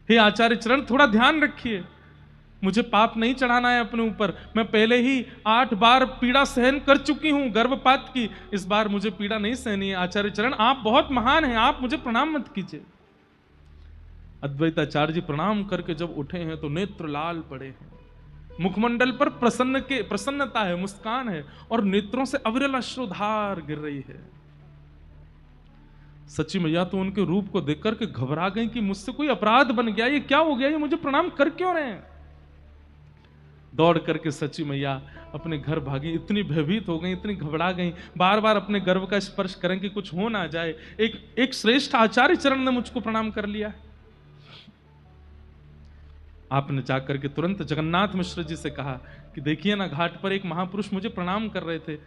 हे आचार्य चरण, थोड़ा ध्यान रखिए, मुझे पाप नहीं चढ़ाना है अपने ऊपर। मैं पहले ही 8 बार पीड़ा सहन कर चुकी हूं गर्भपात की, इस बार मुझे पीड़ा नहीं सहनी है। आचार्य चरण, आप बहुत महान हैं, आप मुझे प्रणाम मत कीजिए। अद्वैताचार्य जी प्रणाम करके जब उठे हैं तो नेत्र लाल पड़े हैं, मुखमंडल पर प्रसन्नता है, मुस्कान है, और नेत्रों से अविरल अश्रुधार गिर रही है। सच्ची मैया तो उनके रूप को देख करके घबरा गई कि मुझसे कोई अपराध बन गया, ये क्या हो गया, ये मुझे प्रणाम कर क्यों रहे हैं? दौड़ करके सच्ची मैया अपने घर भागी, इतनी भयभीत हो गई, इतनी घबरा गई, बार बार अपने गर्भ का स्पर्श करें कि कुछ हो ना जाए। एक श्रेष्ठ आचार्य चरण ने मुझको प्रणाम कर लिया। आपने जाकर के तुरंत जगन्नाथ मिश्र जी से कहा कि देखिए ना, घाट पर एक महापुरुष मुझे प्रणाम कर रहे थे।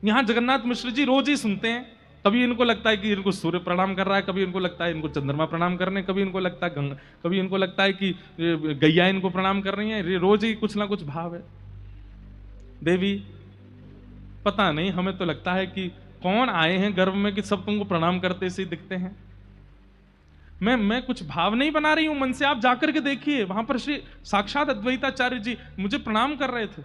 यहां जगन्नाथ मिश्र जी रोज ही सुनते हैं, कभी इनको लगता है कि इनको सूर्य प्रणाम कर रहा है, कभी इनको लगता है इनको चंद्रमा प्रणाम करने, कभी इनको लगता है गंगा, कभी इनको लगता है कि गैया इनको प्रणाम कर रही है। रोज ही कुछ ना कुछ भाव है। देवी, पता नहीं, हमें तो लगता है कि कौन आए हैं गर्भ में कि सब तुमको प्रणाम करते से दिखते हैं। मैं कुछ भाव नहीं बना रही हूं मन से, आप जाकर के देखिए, वहां पर श्री साक्षात अद्वैताचार्य जी मुझे प्रणाम कर रहे थे।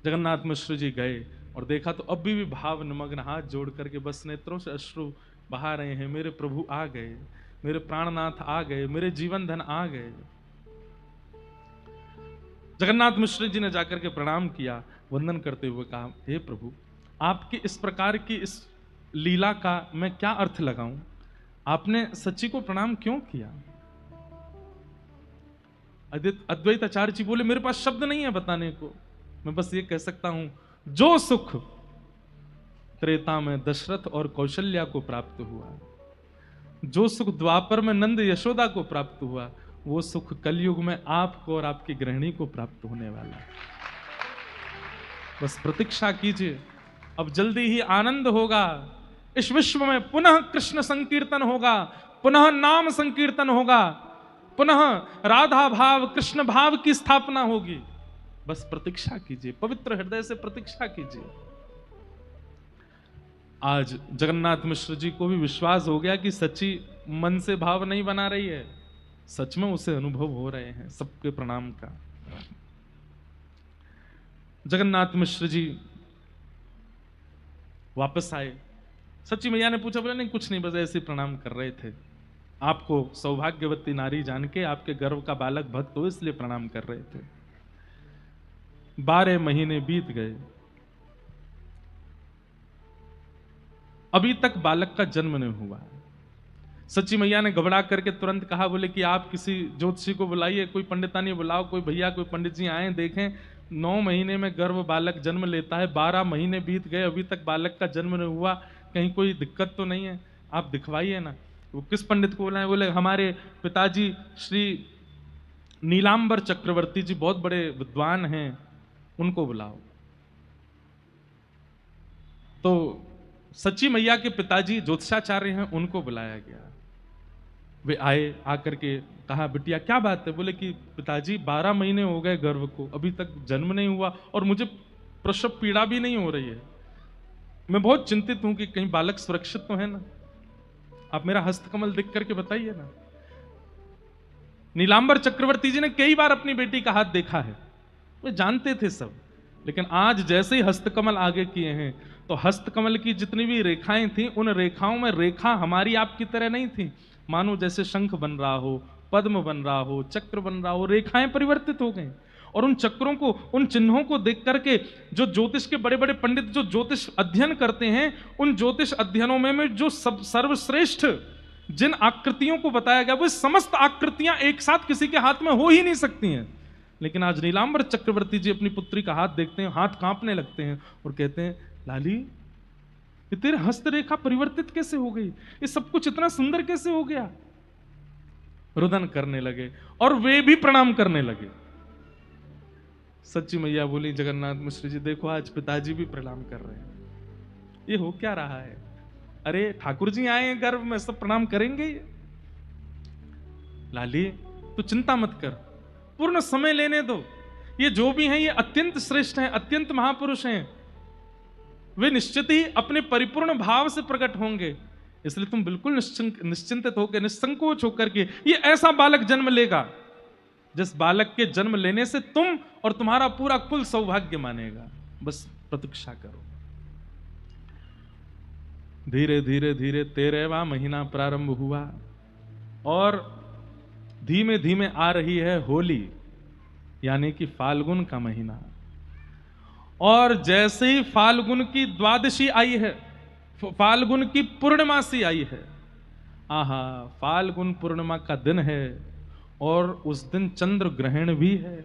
जगन्नाथ मिश्र जी गए और देखा तो अभी भी भाव निमग्न हाथ जोड़ करके बस नेत्रों से अश्रु बहा रहे हैं। मेरे प्रभु आ गए, मेरे प्राणनाथ आ गए, मेरे जीवन धन आ गए। जगन्नाथ मिश्र जी ने जाकर के प्रणाम किया, वंदन करते हुए कहा, हे प्रभु, आपकी इस प्रकार की इस लीला का मैं क्या अर्थ लगाऊं? आपने सच्ची को प्रणाम क्यों किया? अद्वैताचार्य जी बोले, मेरे पास शब्द नहीं है बताने को, मैं बस ये कह सकता हूं, जो सुख त्रेता में दशरथ और कौशल्या को प्राप्त हुआ, जो सुख द्वापर में नंद यशोदा को प्राप्त हुआ, वो सुख कलयुग में आपको और आपकी गृहिणी को प्राप्त होने वाला है। बस प्रतीक्षा कीजिए, अब जल्दी ही आनंद होगा। इस विश्व में पुनः कृष्ण संकीर्तन होगा, पुनः नाम संकीर्तन होगा, पुनः राधा भाव कृष्ण भाव की स्थापना होगी। बस प्रतीक्षा कीजिए, पवित्र हृदय से प्रतीक्षा कीजिए। आज जगन्नाथ मिश्र जी को भी विश्वास हो गया कि सच्ची मन से भाव नहीं बना रही है, सच में उसे अनुभव हो रहे हैं सबके प्रणाम का। जगन्नाथ मिश्र जी वापस आए। सच्ची मैया ने पूछा, बोले नहीं कुछ नहीं, बस ऐसे प्रणाम कर रहे थे, आपको सौभाग्यवती नारी जान के, आपके गर्भ का बालक भक्त हो इसलिए प्रणाम कर रहे थे। 12 महीने बीत गए, अभी तक बालक का जन्म नहीं हुआ। सच्ची मैया ने घबरा करके तुरंत कहा, बोले कि आप किसी ज्योतिषी को बुलाइए, कोई पंडितानी बुलाओ, कोई भैया कोई पंडित जी आए देखें। 9 महीने में गर्भ बालक जन्म लेता है, 12 महीने बीत गए, अभी तक बालक का जन्म नहीं हुआ, कहीं कोई दिक्कत तो नहीं है, आप दिखवाइए ना। वो किस पंडित को बुलाए? बोले हमारे पिताजी श्री नीलांबर चक्रवर्ती जी बहुत बड़े विद्वान हैं, उनको बुलाओ। तो सची मैया के पिताजी ज्योतिषाचार्य हैं, उनको बुलाया गया। वे आए, आकर के कहा बिटिया क्या बात है? बोले कि पिताजी 12 महीने हो गए गर्भ को, अभी तक जन्म नहीं हुआ और मुझे प्रसव पीड़ा भी नहीं हो रही है। मैं बहुत चिंतित हूं कि कहीं बालक सुरक्षित तो है ना, आप मेरा हस्तकमल देख करके बताइए ना। नीलांबर चक्रवर्ती जी ने कई बार अपनी बेटी का हाथ देखा है, वे जानते थे सब, लेकिन आज जैसे ही हस्तकमल आगे किए हैं तो हस्तकमल की जितनी भी रेखाएं थी, उन रेखाओं में रेखा हमारी आपकी तरह नहीं थी। मानो जैसे शंख बन रहा हो, पद्म बन रहा हो, चक्र बन रहा हो, रेखाएं परिवर्तित हो गई। और उन चक्रों को, उन चिन्हों को देख करके जो ज्योतिष के बड़े बड़े पंडित जो ज्योतिष अध्ययन करते हैं, उन ज्योतिष अध्ययनों में जो सब सर्वश्रेष्ठ जिन आकृतियों को बताया गया, वो समस्त आकृतियां एक साथ किसी के हाथ में हो ही नहीं सकती हैं। लेकिन आज नीलांबर चक्रवर्ती जी अपनी पुत्री का हाथ देखते हैं, हाथ कांपने लगते हैं और कहते हैं लाली, ये तेरे हस्तरेखा परिवर्तित कैसे हो गई? ये सब कुछ इतना सुंदर कैसे हो गया? रुदन करने लगे और वे भी प्रणाम करने लगे। सच्ची मैया बोली जगन्नाथ मिश्र जी देखो आज पिताजी भी प्रणाम कर रहे हैं, ये हो क्या रहा है? अरे ठाकुर जी आए हैं गर्भ में, सब प्रणाम करेंगे। लाली तू चिंता मत कर, पूर्ण समय लेने दो। ये जो भी हैं ये अत्यंत श्रेष्ठ हैं, अत्यंत महापुरुष हैं, वे निश्चित ही अपने परिपूर्ण भाव से प्रकट होंगे। इसलिए तुम बिल्कुल निश्चिंतित होकर, निसंकोच होकर के, ये ऐसा बालक जन्म लेगा जिस बालक के जन्म लेने से तुम और तुम्हारा पूरा कुल सौभाग्य मानेगा। बस प्रतीक्षा करो। धीरे धीरे धीरे 13वां महीना प्रारंभ हुआ और धीमे धीमे आ रही है होली, यानी कि फाल्गुन का महीना। और जैसे ही फाल्गुन की द्वादशी आई है, फाल्गुन की पूर्णमासी आई है, आहा फाल्गुन पूर्णिमा का दिन है और उस दिन चंद्र ग्रहण भी है।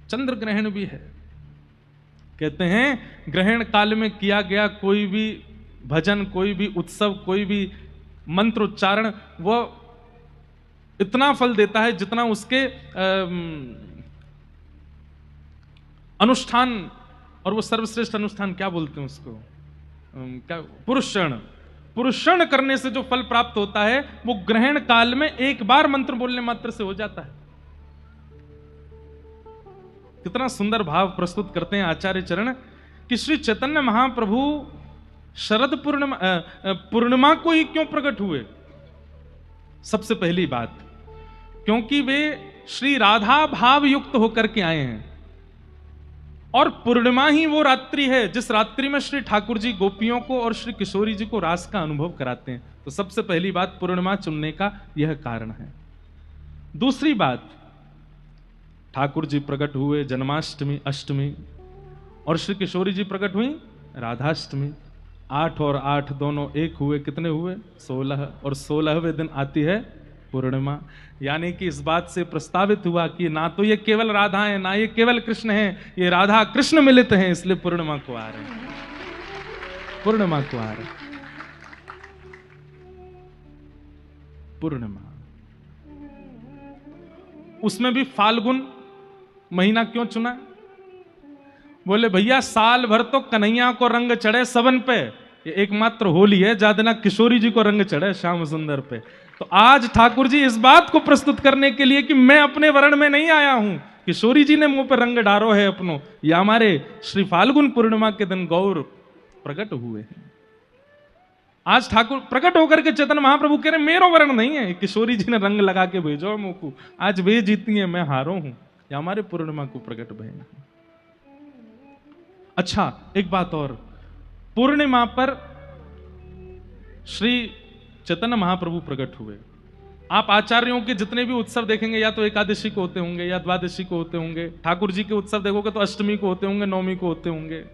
चंद्र ग्रहण भी है। कहते हैं ग्रहण काल में किया गया कोई भी भजन, कोई भी उत्सव, कोई भी मंत्रोच्चारण, वह इतना फल देता है जितना उसके अनुष्ठान, और वो सर्वश्रेष्ठ अनुष्ठान क्या बोलते हैं उसको, क्या, पुरुषण करने से जो फल प्राप्त होता है वो ग्रहण काल में एक बार मंत्र बोलने मात्र से हो जाता है। कितना सुंदर भाव प्रस्तुत करते हैं आचार्य चरण कि श्री चैतन्य महाप्रभु शरद पूर्णिमा को ही क्यों प्रकट हुए? सबसे पहली बात, क्योंकि वे श्री राधा भाव युक्त होकर के आए हैं और पूर्णिमा ही वो रात्रि है जिस रात्रि में श्री ठाकुर जी गोपियों को और श्री किशोरी जी को रास का अनुभव कराते हैं। तो सबसे पहली बात पूर्णिमा चुनने का यह कारण है। दूसरी बात, ठाकुर जी प्रकट हुए जन्माष्टमी, अष्टमी, और श्री किशोरी जी प्रकट हुई राधाष्टमी। 8 और 8 दोनों एक हुए, कितने हुए? 16, और 16वें दिन आती है पूर्णिमा। यानी कि इस बात से प्रस्तावित हुआ कि ना तो ये केवल राधा है, ना ये केवल कृष्ण है, ये राधा कृष्ण मिलित हैं, इसलिए पूर्णिमा को आ रहे हैं, पूर्णिमा को आ रहे हैं। पूर्णिमा, उसमें भी फाल्गुन महीना क्यों चुना? बोले भैया साल भर तो कन्हैया को रंग चढ़े सबन पे, ये एकमात्र होली है जहां दिन किशोरी जी को रंग चढ़े श्याम सुंदर पे। तो आज ठाकुर जी इस बात को प्रस्तुत करने के लिए कि मैं अपने वर्ण में नहीं आया हूं, किशोरी जी ने मुंह पर रंग डारो है अपनो, या हमारे श्री फाल्गुन पूर्णिमा के दिन गौर प्रकट हुए हैं। आज ठाकुर प्रकट होकर के चैतन्य महाप्रभु कह रहे मेरो वर्ण नहीं है, किशोरी जी ने रंग लगा के भेजो मुंह को, आज वे जीती है मैं हारो हूं, या हमारे पूर्णिमा को प्रकट भय। अच्छा एक बात और, पूर्णिमा पर श्री चैतन्य महाप्रभु प्रकट हुए। आप आचार्यों के जितने भी उत्सव देखेंगे या तो एकादशी को होते होंगे या द्वादशी को होते होंगे, ठाकुर जी के उत्सव देखोगे तो अष्टमी को होते होंगे, नवमी को होते होंगे।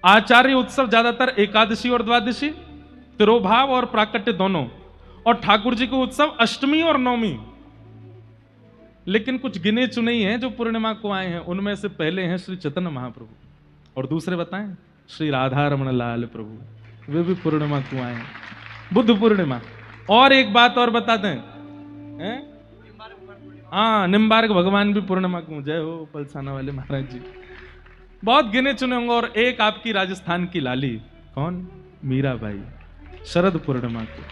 आचार्य उत्सव ज्यादातर एकादशी और द्वादशी, तिरोभाव और प्राकट्य दोनों, और ठाकुर जी के उत्सव अष्टमी और नवमी। लेकिन कुछ गिने चुने ही हैं जो पूर्णिमा को आए हैं, उनमें से पहले हैं श्री चैतन्य महाप्रभु, और दूसरे बताएं श्री राधा रमण लाल प्रभु, वे भी पूर्णिमा को आए हैं, बुद्ध पूर्णिमा। और एक बात और बता दें, हाँ निम्बार्क भगवान भी पूर्णिमा को, जय हो पलसाना वाले महाराज जी। बहुत गिने चुने होंगे। और एक आपकी राजस्थान की लाली, कौन? मीराबाई, शरद पूर्णिमा को।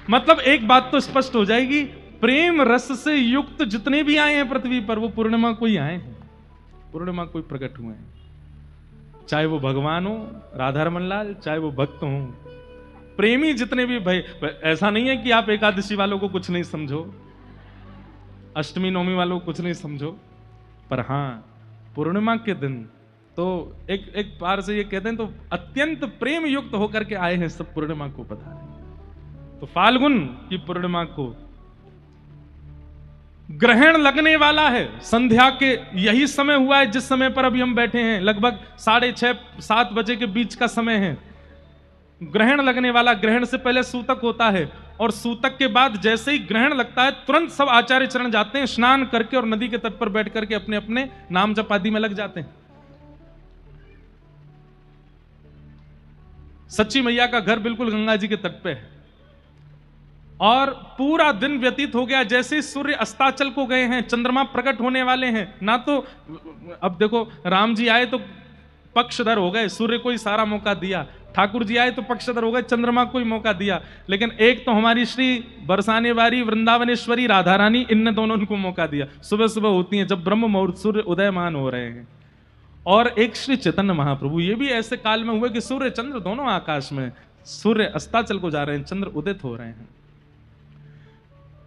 मतलब एक बात तो स्पष्ट हो जाएगी, प्रेम रस से युक्त जितने भी आए हैं पृथ्वी पर वो पूर्णिमा को ही आए हैं, पूर्णिमा को ही प्रकट हुए हैं। चाहे वो भगवान हो राधा रमन लाल, चाहे वो भक्त हो, प्रेमी जितने भी भाई। ऐसा नहीं है कि आप एकादशी वालों को कुछ नहीं समझो, अष्टमी नवमी वालों को कुछ नहीं समझो, पर हां पूर्णिमा के दिन तो एक बार से ये कहते हैं तो अत्यंत प्रेम युक्त होकर के आए हैं सब पूर्णिमा को पधारे। तो फाल्गुन की पूर्णिमा को ग्रहण लगने वाला है, संध्या के यही समय हुआ है जिस समय पर अभी हम बैठे हैं, लगभग 6:30-7 बजे के बीच का समय है। ग्रहण लगने वाला, ग्रहण से पहले सूतक होता है और सूतक के बाद जैसे ही ग्रहण लगता है तुरंत सब आचार्य चरण जाते हैं, स्नान करके और नदी के तट पर बैठ करके अपने अपने नाम जप आदि में लग जाते हैं। सच्ची मैया का घर बिल्कुल गंगा जी के तट पे है और पूरा दिन व्यतीत हो गया। जैसे ही सूर्य अस्ताचल को गए हैं, चंद्रमा प्रकट होने वाले हैं ना, तो अब देखो राम जी आए तो पक्षधर हो गए, सूर्य को ही सारा मौका दिया, ठाकुर जी आए तो पक्षधर हो गए, चंद्रमा को ही मौका दिया। लेकिन एक तो हमारी श्री बरसाने वाली वृंदावनेश्वरी राधा रानी, इन दोनों को मौका दिया। सुबह सुबह होती हैं जब ब्रह्म मुहूर्त सूर्य उदयमान हो रहे हैं। और एक श्री चैतन्य महाप्रभु, ये भी ऐसे काल में हुए कि सूर्य चंद्र दोनों आकाश में, सूर्य अस्ताचल को जा रहे हैं, चंद्र उदित हो रहे हैं।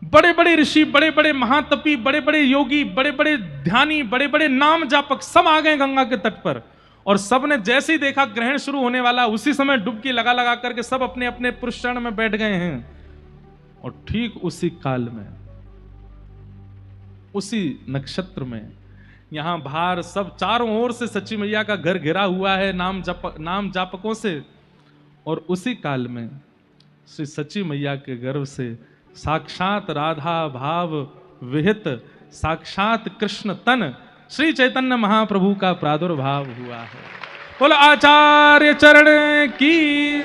बड़े बड़े ऋषि, बड़े बड़े महातपी, बड़े बड़े योगी, बड़े बड़े ध्यानी, बड़े बड़े नाम जापक सब आ गए गंगा के तट पर। और सब ने जैसे ही देखा ग्रहण शुरू होने वाला, उसी समय डुबकी लगा लगा करके सब अपने अपने पुरुष चरण में बैठ गए हैं। और ठीक उसी काल में, उसी नक्षत्र में, यहां बाहर सब चारों ओर से सच्ची मैया का घर घिरा हुआ है नाम जापकों से। और उसी काल में श्री सच्ची मैया के गर्भ से साक्षात राधा भाव विहित साक्षात कृष्ण तन श्री चैतन्य महाप्रभु का प्रादुर्भाव हुआ है। बोलो आचार्य चरण की,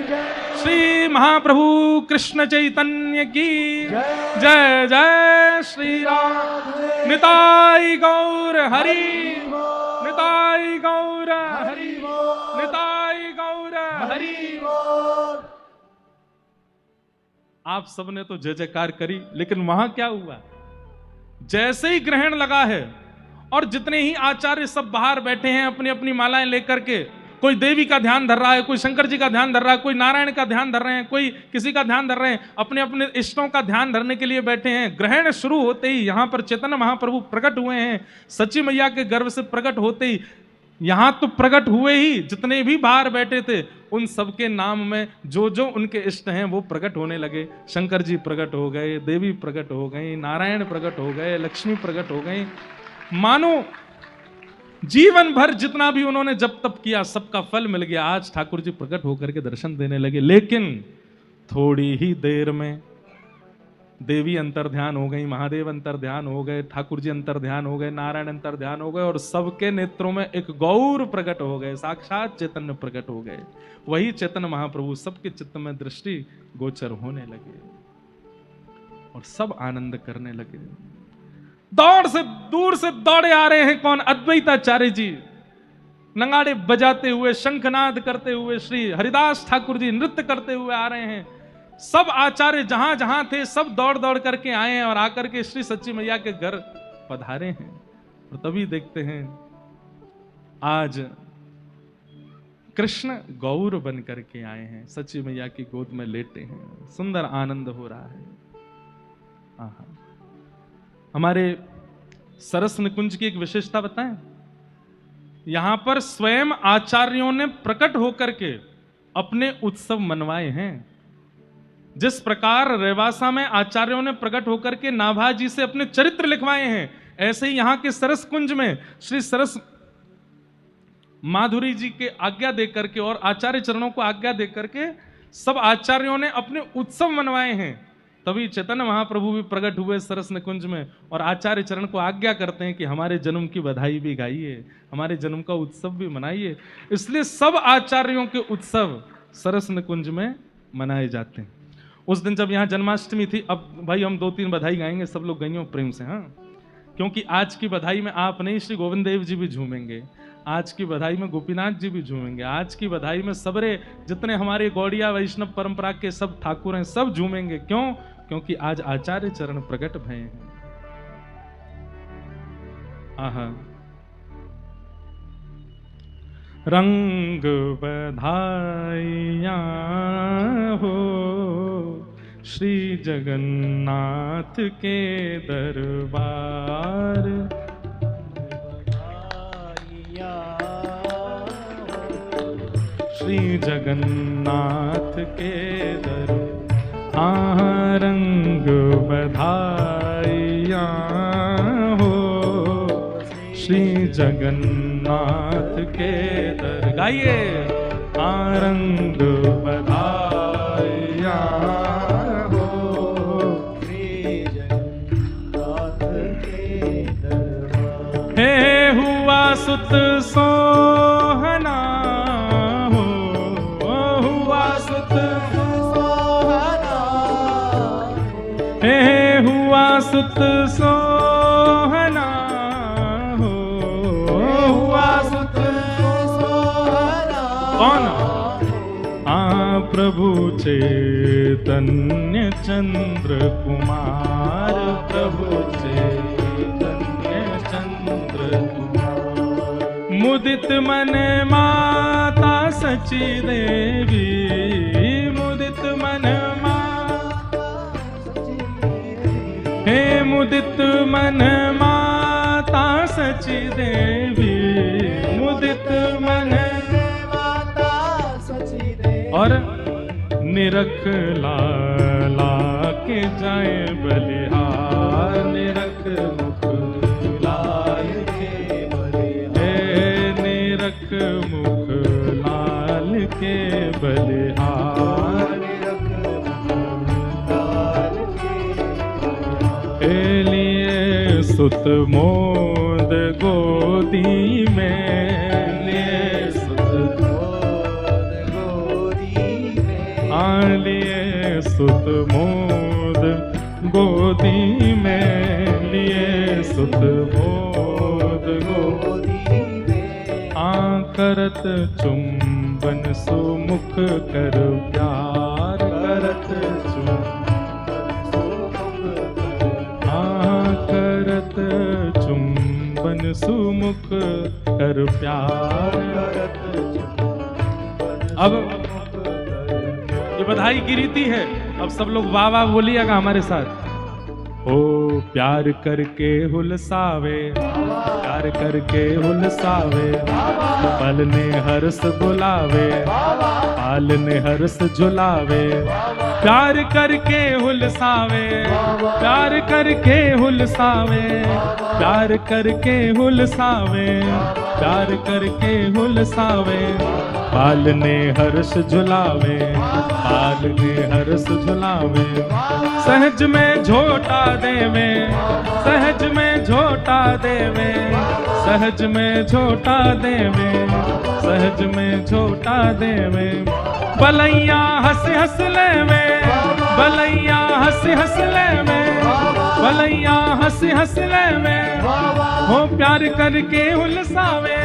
श्री महाप्रभु कृष्ण चैतन्य की जय। जय श्री राम। निताई गौर हरि, निताई गौर हरि, निताई गौर हरि। आप सबने तो जय जयकार करी, लेकिन वहां क्या हुआ? जैसे ही ग्रहण लगा है और जितने ही आचार्य सब बाहर बैठे हैं अपनी अपनी मालाएं लेकर के, कोई देवी का ध्यान धर रहा है, कोई शंकर जी का ध्यान धर रहा है, कोई नारायण का ध्यान धर रहे हैं, कोई किसी का ध्यान धर रहे हैं, अपने अपने इष्टों का ध्यान धरने के लिए बैठे हैं। ग्रहण शुरू होते ही यहां पर चैतन्य महाप्रभु प्रकट हुए हैं, सच्ची मैया के गर्भ से प्रकट होते ही यहां तो प्रकट हुए ही, जितने भी बाहर बैठे थे उन सबके नाम में जो जो उनके इष्ट हैं वो प्रकट होने लगे। शंकर जी प्रकट हो गए, देवी प्रकट हो गई, नारायण प्रकट हो गए, लक्ष्मी प्रकट हो गई। मानो जीवन भर जितना भी उन्होंने जप तप किया सबका फल मिल गया। आज ठाकुर जी प्रकट होकर के दर्शन देने लगे। लेकिन थोड़ी ही देर में देवी अंतर ध्यान हो गई, महादेव अंतर ध्यान हो गए, ठाकुर जी अंतर ध्यान हो गए, नारायण अंतर ध्यान हो गए और सबके नेत्रों में एक गौर प्रकट हो गए, साक्षात चैतन्य प्रकट हो गए। वही चैतन्य महाप्रभु सबके चित्त में दृष्टि गोचर होने लगे और सब आनंद करने लगे। दूर से दौड़े आ रहे हैं कौन? अद्वैताचार्य जी नगाड़े बजाते हुए, शंखनाद करते हुए, श्री हरिदास ठाकुर जी नृत्य करते हुए आ रहे हैं। सब आचार्य जहां जहां थे सब दौड़ दौड़ करके आए हैं और आकर के श्री सच्ची मैया के घर पधारे हैं। और तभी देखते हैं आज कृष्ण गौर बन करके आए हैं, सच्ची मैया की गोद में लेटे हैं, सुंदर आनंद हो रहा है। आहा। हमारे सरस निकुंज की एक विशेषता बताएं, यहां पर स्वयं आचार्यों ने प्रकट होकर के अपने उत्सव मनवाए हैं। जिस प्रकार रेवासा में आचार्यों ने प्रकट होकर के नाभाजी से अपने चरित्र लिखवाए हैं, ऐसे ही यहां के सरस कुंज में श्री सरस माधुरी जी के आज्ञा देकर के और आचार्य चरणों को आज्ञा देकर के सब आचार्यों ने अपने उत्सव मनवाए हैं। तभी चैतन्य महाप्रभु भी प्रकट हुए सरस निकुंज में और आचार्य चरण को आज्ञा करते हैं कि हमारे जन्म की बधाई भी गाइए, हमारे जन्म का उत्सव भी मनाइए। इसलिए सब आचार्यों के उत्सव सरस निकुंज में मनाए जाते हैं। उस दिन जब यहाँ जन्माष्टमी थी, अब भाई हम 2-3 बधाई गाएंगे, सब लोग गाइयो प्रेम से, हाँ, क्योंकि आज की बधाई में आप नहीं श्री गोविंद देव जी भी झूमेंगे, आज की बधाई में गोपीनाथ जी भी झूमेंगे, आज की बधाई में सबरे जितने हमारे गौड़िया वैष्णव परंपरा के सब ठाकुर हैं सब झूमेंगे। क्यों? क्योंकि आज आचार्य चरण प्रकट भय हैं। आहा, रंग बधाइयाँ हो श्री जगन्नाथ के दरबार, श्री जगन्नाथ के दरबार, रंग बधाइयाँ हो श्री जगन्नाथ के दर। गाइए, रंग बधाइयाँ हो श्री जगन्नाथ के दरबार। हे हुआ सुत सोहना हो, हुआ सुत सोहना, हे हुआ सुत सोहना, कौन? प्रभु चैतन्य चंद्र कुमार, प्रभु चैतन्य चंद्र कुमार। मुदित मन माता सची देवी, मुदित मन माता, हे मुदित मन माता सची देवी, मुदित मन और निरख लाला के जाए बलिहार, निरख मुख लाल के बलिहार, निरख मुख लाल के बलिहार, निरख मुख लाल के लिए सुत मोद गोदी में, लिए लिए सुत मोद गोदी में, लिए सुत मोद गोदी में। करत चुंबन सुमुख कर प्यार, करत चुंबन सुमुख, करत चुंबन सुमुख कर प्यार। अब ये बधाई की रीति है। अब सब लोग वाह वाह बोलिएगा हमारे साथ। ओ प्यार करके हुलसावे, प्यार करके हुलसावे, पल ने हर्ष बुलावे, पाल ने हर्ष झुलावे। प्यार करके हुलसावे, प्यार करके हुलसावे, प्यार करके हुलसावे, प्यार करके हुलसावे। पाल ने हर्ष झुलावे, पाल ने हर्ष झुलावे। सहज में झोटा देवे, सहज में झोटा देवे, सहज में झोटा देवे, सहज में झोटा देवे। बलैया हंस हंस लेवे, बलैया हंस हंस लेवे, बलैया हंस हंस लेवे। हो प्यार करके हुलसावे,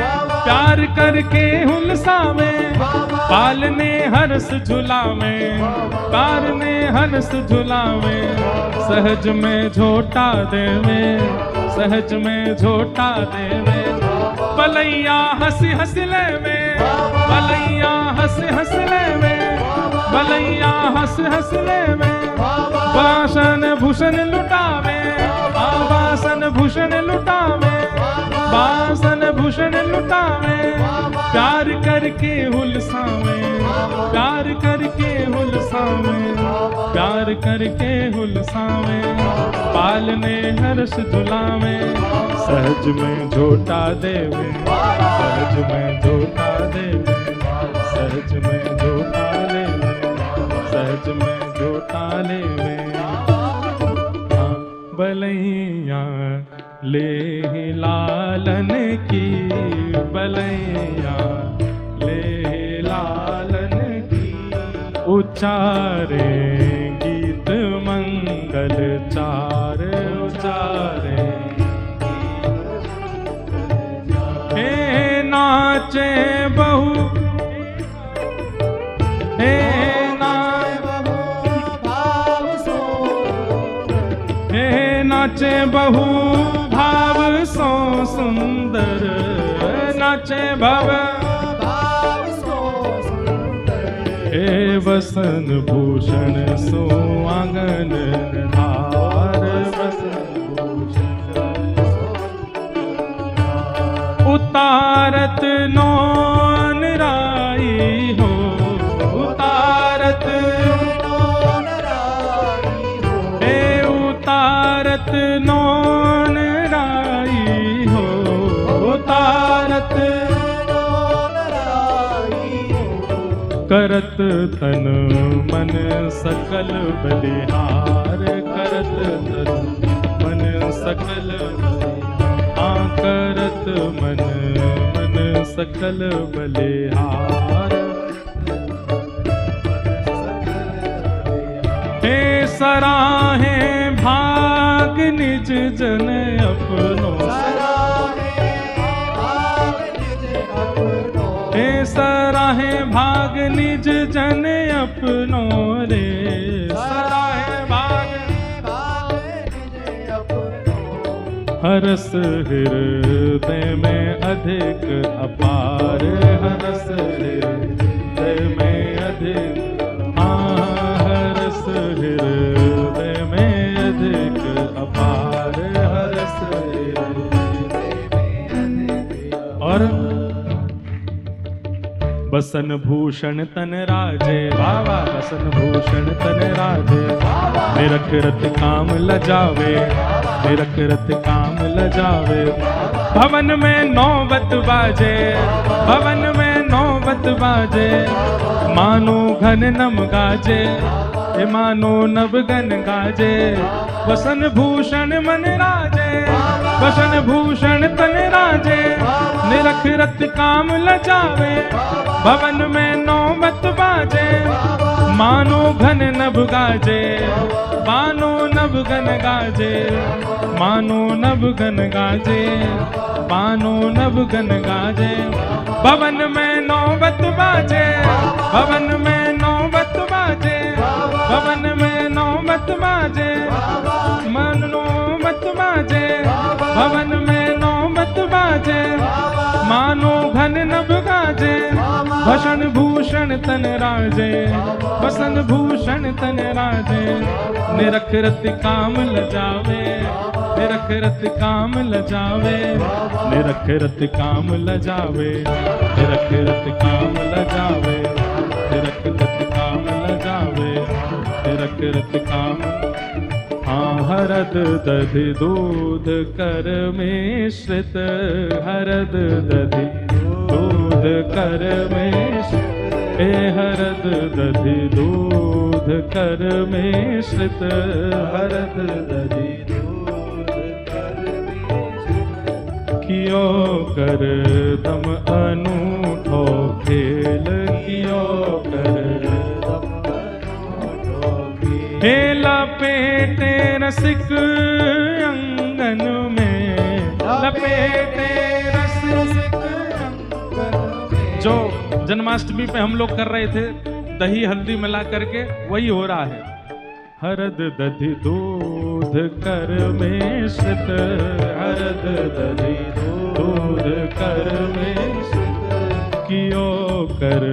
प्यार करके हुलसावे। पाल ने हर्ष झुलावे, पाल ने हर्ष झुलावे। सहज में झोटा देवे, सहज में झोटा देवे। बलैया हंस हंस लेवे, बलैया हंस हंस लेवे, बलैया हंस हंस लेवे। वासन भूषण लुटावे, वासन भूषण लुटावे, वासन भूषण लुटावे। प्यार करके हुलसावे, प्यार करके हुलसावे, प्यार करके हुलसावे। पाल ने हर्ष झुलावे, सहज में झोटा देवे, सहज में झोटा देवे, सहज में झोटा लेवे, सहज में झोटा लेवे। बलैया ले लालन की, बलैया ले लालन की। उचारे गीत मंगल चार, उचारे हे ना नाचे बहु हे नाचे बहु भाव सो सुंदर, नाचे भव भाव सो सुंदर, हे वसन भूषण सो आंगन धार, वसन भूषण उतारत नौन राई हो, उतारत नौन राई हो, हे उतारत नौन राई हो, उतारत नौन राई हो, करत तन मन सकल बलिहार, करत तन मन सकल करत मन मन सकल बलिहार, हे सराहे भाग निज जन अपनो, हे सराहे भाग निज जन अपनो रे, सराहे भाग हरस हृदय में अधिक अपार, हरस हृदय में अधिक, हरस हृदय में अधिक अपार, हरस और बसन भूषण तन राजे बाबा, बसन भूषण तन राजे, निरख रत काम लजावे, निरख रत काम लजावे, भवन में नौबत बाजे, भवन में नौबत बाजे, मानो घन नम गाजे, हे मानो नभ गन गाजे, वसन भूषण मन राजे, वसन भूषण तन राजे, निरख रत काम लजावे, भवन में नौबत बाजे, मानो घन नभ गाजे, मानो नभ गन गाजे, मानो नभ गन गाजे, मानो नभ गन गाजे, भवन में नौबत बाजे, भवन में नौबत बाजे, भवन में नौबत बाजे, मन नौबत बाजे, भवन में नौबत बाजे, मानो घन नभ गाजे, भसन भूषण तन राजे, भसन भूषण तन राजे, निरख रत काम लजावे, निरख रत काम लजावे, निरख रत काम लजावे, निरख रत काम लजावे, निरख रत काम लजावे, निरख रत काम, हाँ हरद दधि दूध कर मिश्रित, हरद दधि दूध कर मिश्रित, हे हरद दधि दूध कर मिश्रित, हरद दधि दूध कर मिश्रित, कियो कर दम अनूठो खेल, कियो कर दम अनूठो खेल, हे लपेटे रसिक अंगन में, लपेटे रसिक अंगन में, जो जन्माष्टमी पे हम लोग कर रहे थे दही हल्दी मिला करके, वही हो रहा है। हरद दधि दूध कर मिश्रित, हरद दधि दूध कर मिश्रित, कियो कर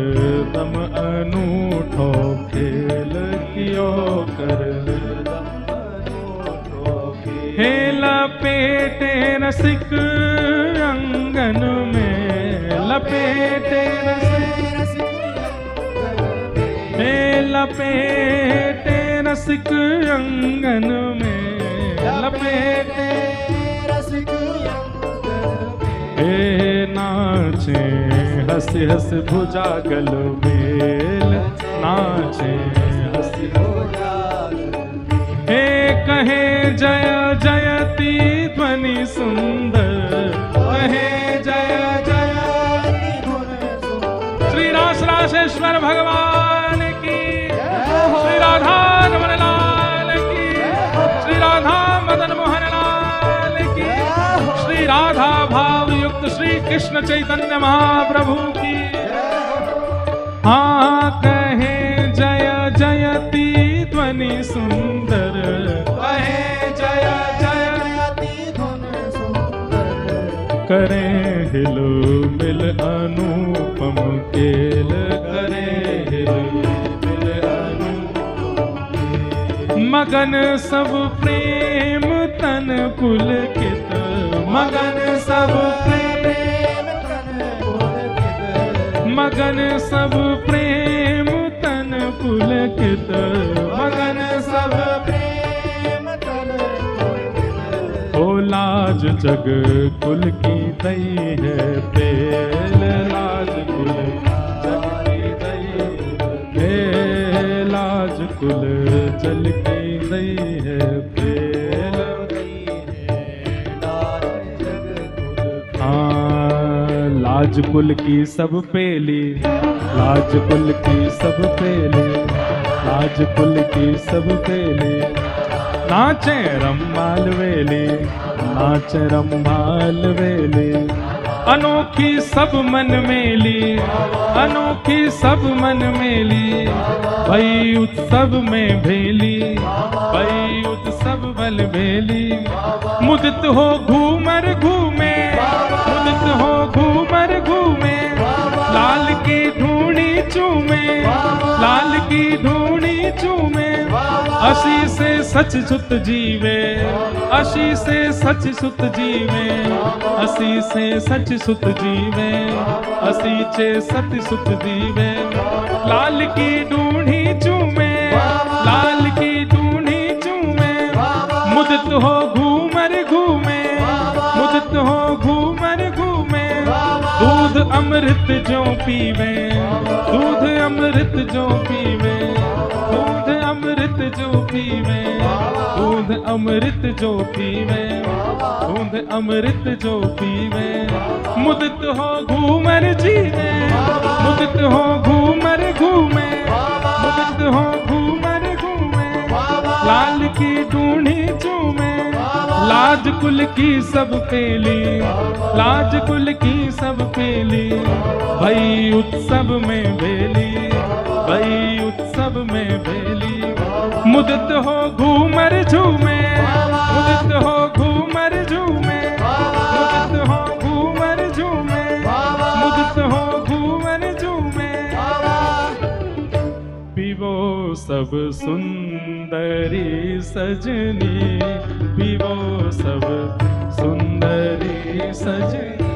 दम अनूठो खेल, कियो कर दम अनूठो खेल, हे लपेटे रसिक अंगन में, लपेटे हे लपेटे रसिक अंगन में, लपेटे रसिक अंगन में, हे नाचे हंसी हंस भुजागल मेल, नाचे हंसी भुजागल, हे कहे जय जयति ध्वनि सुंदर, कहे जय जयति ध्वनि सुंदर, श्री रासरासेश्वर भगवान की, श्री राधा रमण लाल की, श्री राधा मदन मोहन लाल की, श्री राधा भाव युक्त श्री कृष्ण कृष्ण चैतन्य महाप्रभु की। हाँ कहे जय जयति ध्वनि सुंदर, कहे जय जयति ध्वनि सुंदर। करे हिलो मिल अनुपम केल, करे हिलो मिल अनुपम केल। मगन सब प्रेम तन पुलकित, मगन सब प्रेम तन पुलकित। मगन सब प्रेम तन पुलकित, मगन सब प्रेम तन पुलकित। ओ लाज जग कुल की दई है पेल, लाज कुल जग की दई है, लाज कुल जल की दई है पेल। हाँ लाज कुल की सब पेली, लाज कुल की सब पेली, लाज कुल की सब पेली। नाचे रम्माल वेली, नाचे रम्माल वेली। अनोखी सब मन मेली, अनोखी सब मन मेली। भई उत्सव में भेली, भई उत्सव बल भेली। मुदित हो घूमर घूमे, मुदित हो घूमर घूमे। लाल की ढूंढी चूमे, लाल की ढूंढी चूमे। असी से सच सुत जीवे, असी से सच सुत जीवे। असी से सच सुत जीवे, असी चे सत सुत जीवे। लाल की ढूंढी चूमे, लाल की ढूंढी चूमे। मुदित हो घूमर घूमे, मुदित हो घूमर घूमे। दूध अमृत जो पीवे, दूध अमृत जो पीवे। दूध अमृत जो पीवे, दूध अमृत जो पीवे। दूध अमृत जो पीवे। मुदित हो घूमर जीवे, मुदित हो घूमर घूमे। मुदित हो घूमर घूमे। लाल की ढूंढी चूमे। लाज कुल की सब पेली, लाज कुल की सब पेली। भई उत्सव में भेली, भई उत्सव में भेली। मुदित हो घूमर झूमे, मुदित हो घूमर झूमे। मुदित हो घूमर झूमे, मुदित हो घूमर झूमे। पीवो सब सुंदरी सजनी, पीवो सब सुंदरी सजनी।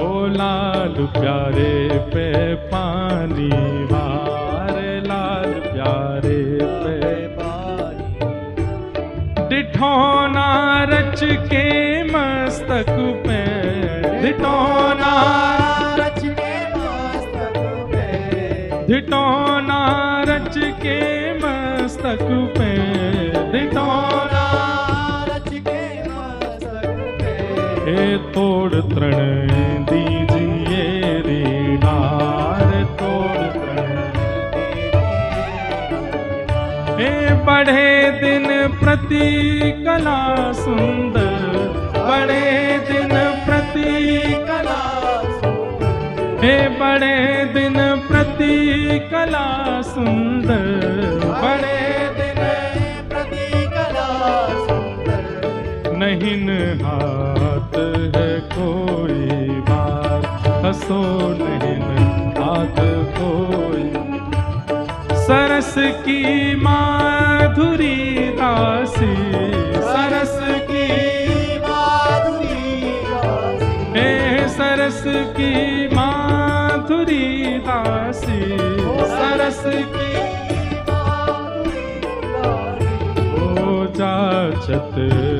ओ लाल प्यारे पे पानी वार, लाल प्यारे पे पानी। डिठौना रच के मस्तक पे, डिठौना रच के मस्तक पे। डिठौना रच के मस्तक पे। डिठौना रच के मस्तक पे। हे तोड़ तृण दीजिए रीडार, तोड़ तृण हे बढ़े दिन प्रति कला सुंदर, बढ़े दिन प्रति कला सुंदर। हे बढ़े दिन प्रति कला सुंदर, बढ़े दिन प्रति कला सुंदर। नहीं हाथ है कोई बात, हंसो नहीं हाथ कोई। सरस की माधुरी दासी, सरस की माधुरी दासी। हे सरस की माधुरी दासी, सरस की माधुरी दासी। ओ जाचत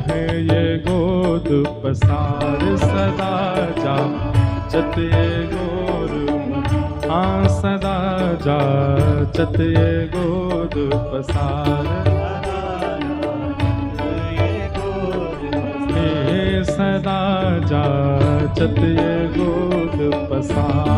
है ये गोद पसार, सदा जाचत ये गोद। हाँ सदा जाचत ये गोद पसार। हे सदा जाचत ये गोद पसार।